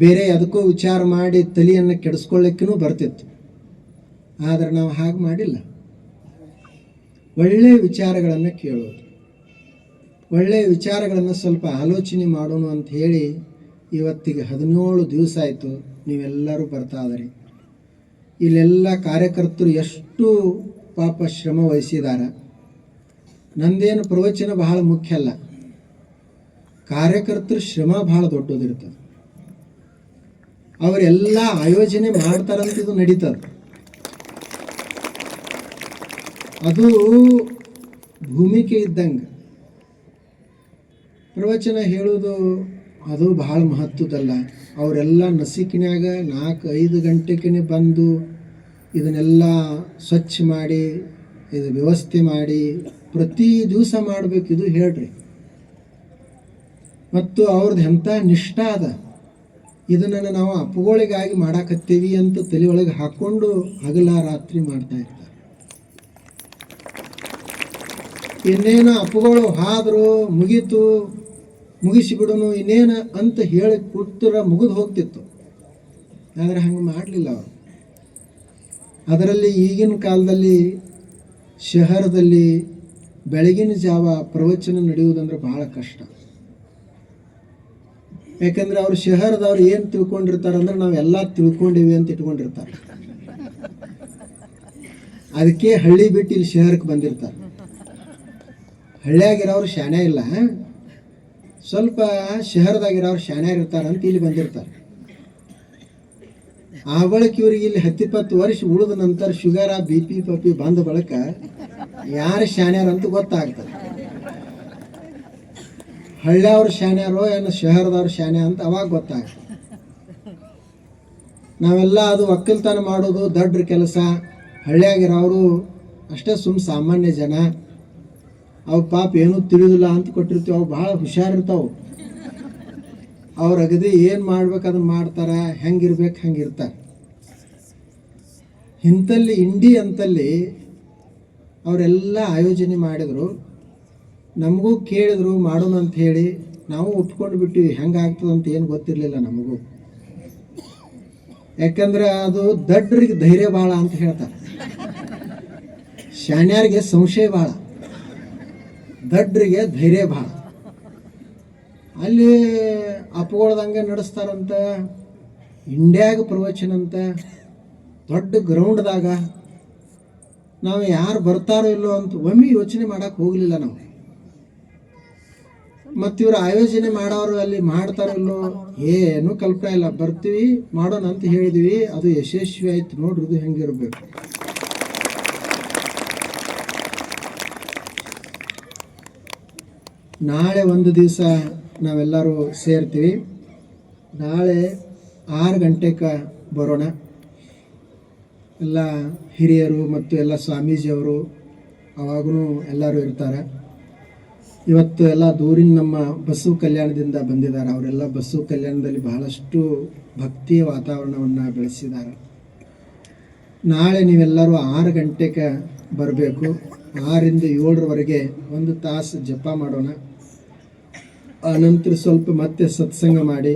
ಬೇರೆ ಅದಕ್ಕೂ ವಿಚಾರ ಮಾಡಿ ತಲೆಯನ್ನು ಕೆಡಿಸ್ಕೊಳ್ಳಿಕ್ಕೂ ಬರ್ತಿತ್ತು. ಆದರೆ ನಾವು ಹಾಗೆ ಮಾಡಿಲ್ಲ. ಒಳ್ಳೆಯ ವಿಚಾರಗಳನ್ನು ಕೇಳೋದು, ಒಳ್ಳೆಯ ವಿಚಾರಗಳನ್ನು ಸ್ವಲ್ಪ ಆಲೋಚನೆ ಮಾಡೋಣ ಅಂತ ಹೇಳಿ ಇವತ್ತಿಗೆ 17 ದಿವಸ ಆಯಿತು ನೀವೆಲ್ಲರೂ ಬರ್ತಾ ಇದ್ದೀರಿ. ಇಲ್ಲೆಲ್ಲ ಕಾರ್ಯಕರ್ತರು ಎಷ್ಟು ಪಾಪ ಶ್ರಮ ವಹಿಸಿದ್ದಾರೆ. ನಂದೇನು ಪ್ರವಚನ ಬಹಳ ಮುಖ್ಯ ಅಲ್ಲ, ಕಾರ್ಯಕರ್ತರು ಶ್ರಮ ಬಹಳ ದೊಡ್ಡದಿರ್ತದೆ. ಅವರೆಲ್ಲ ಆಯೋಜನೆ ಮಾಡ್ತಾರಂತ ಇದು ನಡೀತದೆ. ಅದು ಭೂಮಿಕೆ ಇದ್ದಂಗೆ. ಪ್ರವಚನ ಹೇಳೋದು ಅದು ಬಹಳ ಮಹತ್ವದಲ್ಲ. ಅವರೆಲ್ಲ ನಸಿಕಿನ್ಯಾಗ 4-5 ಗಂಟೆಗೆ ಬಂದು ಇದನ್ನೆಲ್ಲ ಸ್ವಚ್ಛ ಮಾಡಿ ಇದು ವ್ಯವಸ್ಥೆ ಮಾಡಿ ಪ್ರತಿ ದಿವಸ ಮಾಡಬೇಕು. ಇದು ಹೇಳ್ರಿ. ಮತ್ತು ಅವ್ರದ್ದು ಎಂಥ ನಿಷ್ಠ ಅದ. ಇದನ್ನು ನಾವು ಅಪ್ಪುಗಳಿಗಾಗಿ ಮಾಡಾಕತ್ತೀವಿ ಅಂತ ತಲೆ ಒಳಗೆ ಹಾಕ್ಕೊಂಡು ಹಗಲ ರಾತ್ರಿ ಮಾಡ್ತಾ ಇರ್ತಾರೆ. ಇನ್ನೇನು ಅಪ್ಪುಗಳು ಹಾದರು ಮುಗೀತು, ಮುಗಿಸಿಬಿಡೋನು ಇನ್ನೇನು ಅಂತ ಹೇಳಿ ಕೊಟ್ಟರೆ ಮುಗಿದು ಹೋಗ್ತಿತ್ತು. ಆದರೆ ಹಂಗೆ ಮಾಡಲಿಲ್ಲ ಅವರು. ಅದರಲ್ಲಿ ಈಗಿನ ಕಾಲದಲ್ಲಿ ಶಹರದಲ್ಲಿ ಬೆಳಗಿನ ಜಾವ ಪ್ರವಚನ ನಡೆಯುವುದಂದ್ರೆ ಬಹಳ ಕಷ್ಟ. ಯಾಕಂದ್ರೆ ಅವ್ರು ಶಹರದವ್ರು ಏನು ತಿಳ್ಕೊಂಡಿರ್ತಾರಂದ್ರೆ ನಾವೆಲ್ಲ ತಿಳ್ಕೊಂಡಿವಿ ಅಂತ ಇಟ್ಕೊಂಡಿರ್ತಾರೆ. ಅದಕ್ಕೆ ಹಳ್ಳಿ ಬಿಟ್ಟು ಇಲ್ಲಿ ಶಹರಕ್ಕೆ ಬಂದಿರ್ತಾರೆ. ಹಳ್ಳಿಯಾಗಿರೋರು ಶಾಣೆ ಇಲ್ಲ, ಸ್ವಲ್ಪ ಶಹರದಾಗಿರೋರು ಶಾಣೆ ಇರ್ತಾರಂತ ಇಲ್ಲಿ ಬಂದಿರ್ತಾರೆ. ಆ ಬಳಿಕ ಇವ್ರಿಗೆ ಇಲ್ಲಿ 10-20 ವರ್ಷ ಉಳಿದ ನಂತರ ಶುಗರ BP ಪಪಿ ಬಂದ ಬಳಿಕ ಯಾರು ಶಾಣ್ಯಾರಂತ ಗೊತ್ತಾಗ್ತದೆ. ಹಳ್ಳಿಯವ್ರು ಶಾಣ್ಯಾರೋ ಏನು ಶಹರದವ್ರು ಶಾಣ್ಯ ಅಂತ ಅವಾಗ ಗೊತ್ತಾಗ್ತದೆ. ನಾವೆಲ್ಲ ಅದು ಒಕ್ಕಲ್ತನ ಮಾಡೋದು ದೊಡ್ಡ ಕೆಲಸ. ಹಳ್ಳಿಯಾಗಿರೋರು ಅಷ್ಟೇ ಸಾಮಾನ್ಯ ಜನ. ಅವು ಪಾಪ ಏನೂ ತಿಳಿದಿಲ್ಲ ಅಂತ ಕೊಟ್ಟಿರ್ತೀವಿ. ಅವು ಭಾಳ ಹುಷಾರಿರ್ತಾವೆ. ಅವ್ರು ಅಗದಿ ಏನು ಮಾಡ್ಬೇಕು ಅದನ್ನು ಮಾಡ್ತಾರೆ, ಹೆಂಗಿರ್ಬೇಕು ಹಂಗಿರ್ತಾರೆ. ಇಂಥಲ್ಲಿ ಇಂಡಿ ಅಂತಲ್ಲಿ ಅವರೆಲ್ಲ ಆಯೋಜನೆ ಮಾಡಿದರು. ನಮಗೂ ಕೇಳಿದ್ರು ಮಾಡೋಣ ಅಂತ ಹೇಳಿ ನಾವು ಒಪ್ಕೊಂಡು ಬಿಟ್ಟಿವಿ. ಹೆಂಗಾಗ್ತದಂತ ಏನು ಗೊತ್ತಿರಲಿಲ್ಲ ನಮಗೂ. ಯಾಕಂದ್ರೆ ಅದು ದಡ್ಡರಿಗೆ ಧೈರ್ಯ ಭಾಳ ಅಂತ ಹೇಳ್ತಾರೆ, ಶಾಣ್ಯಾರಿಗೆ ಸಂಶಯ ಭಾಳ, ದಡ್ಡರಿಗೆ ಧೈರ್ಯ ಭಾಳ. ಅಲ್ಲಿ ಅಪ್ಪಗೊಳ್ದಂಗೆ ನಡೆಸ್ತಾರಂತ. ಇಂಡ್ಯಾಗ ಪ್ರವಚನ ಅಂತ ದೊಡ್ಡ ಗ್ರೌಂಡ್ದಾಗ ನಾವು ಯಾರು ಬರ್ತಾರೋ ಇಲ್ಲೋ ಅಂತ ಒಮ್ಮೆ ಯೋಚನೆ ಮಾಡೋಕೆ ಹೋಗಲಿಲ್ಲ ನಾವು. ಮತ್ತು ಇವರು ಆಯೋಜನೆ ಮಾಡೋರು ಅಲ್ಲಿ ಮಾಡ್ತಾರೋ ಇಲ್ಲೋ ಏನೂ ಕಲ್ಪನೆ ಇಲ್ಲ. ಬರ್ತೀವಿ ಮಾಡೋಣ ಅಂತ ಹೇಳಿದ್ವಿ, ಅದು ಯಶಸ್ವಿ ಆಯ್ತು. ನೋಡ್ರಿ ಇದು ಹೆಂಗಿರ್ಬೇಕು. ನಾಳೆ ಒಂದು ದಿವಸ ನಾವೆಲ್ಲರೂ ಸೇರ್ತೀವಿ. ನಾಳೆ 6 ಗಂಟೆಗೆ ಬರೋಣ. ಎಲ್ಲ ಹಿರಿಯರು ಮತ್ತು ಎಲ್ಲ ಸ್ವಾಮೀಜಿಯವರು ಅವಾಗೂ ಎಲ್ಲರೂ ಇರ್ತಾರೆ. ಇವತ್ತು ಎಲ್ಲ ದೂರಿನ ನಮ್ಮ ಬಸವ ಕಲ್ಯಾಣದಿಂದ ಬಂದಿದ್ದಾರೆ. ಅವರೆಲ್ಲ ಬಸವ ಕಲ್ಯಾಣದಲ್ಲಿ ಬಹಳಷ್ಟು ಭಕ್ತಿಯ ವಾತಾವರಣವನ್ನು ಬೆಳೆಸಿದ್ದಾರೆ. ನಾಳೆ ನೀವೆಲ್ಲರೂ 6 ಗಂಟೆಗೆ ಬರಬೇಕು. 6ರಿಂದ 7ರವರೆಗೆ 1 ತಾಸು ಜಪ ಮಾಡೋಣ. ಆನಂತರ ಸ್ವಲ್ಪ ಮತ್ತೆ ಸತ್ಸಂಗ ಮಾಡಿ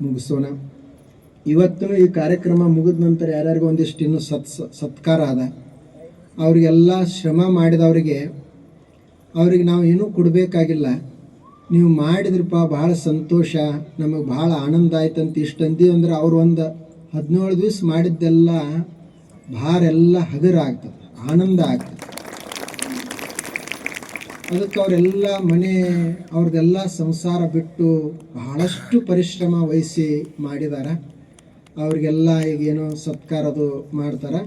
ಮುಗಿಸೋಣ. ಇವತ್ತು ಈ ಕಾರ್ಯಕ್ರಮ ಮುಗಿದ ನಂತರ ಯಾರ್ಯಾರಿಗೂ ಒಂದಿಷ್ಟು ಇನ್ನೂ ಸತ್ಕಾರ ಅದ. ಅವರಿಗೆಲ್ಲ ಶ್ರಮ ಮಾಡಿದವರಿಗೆ ನಾವು ಏನೂ ಕೊಡಬೇಕಾಗಿಲ್ಲ. ನೀವು ಮಾಡಿದ್ರಪ್ಪ ಭಾಳ ಸಂತೋಷ, ನಮಗೆ ಭಾಳ ಆನಂದ ಆಯ್ತಂತ ಇಷ್ಟು ಅಂತೀವಿ ಅಂದ್ರೆ ಅವ್ರು ಒಂದು 17 ದಿವಸ ಮಾಡಿದ್ದೆಲ್ಲ ಭಾರ ಎಲ್ಲ ಹಗುರ ಆಗ್ತದೆ, ಆನಂದ ಆಗ್ತದೆ. ಅದಕ್ಕೆ ಅವರೆಲ್ಲ ಅವ್ರದ್ದೆಲ್ಲ ಸಂಸಾರ ಬಿಟ್ಟು ಬಹಳಷ್ಟು ಪರಿಶ್ರಮ ವಹಿಸಿ ಮಾಡಿದ್ದಾರೆ. ಅವ್ರಿಗೆಲ್ಲ ಈಗೇನೋ ಸತ್ಕಾರದು ಮಾಡ್ತಾರೆ.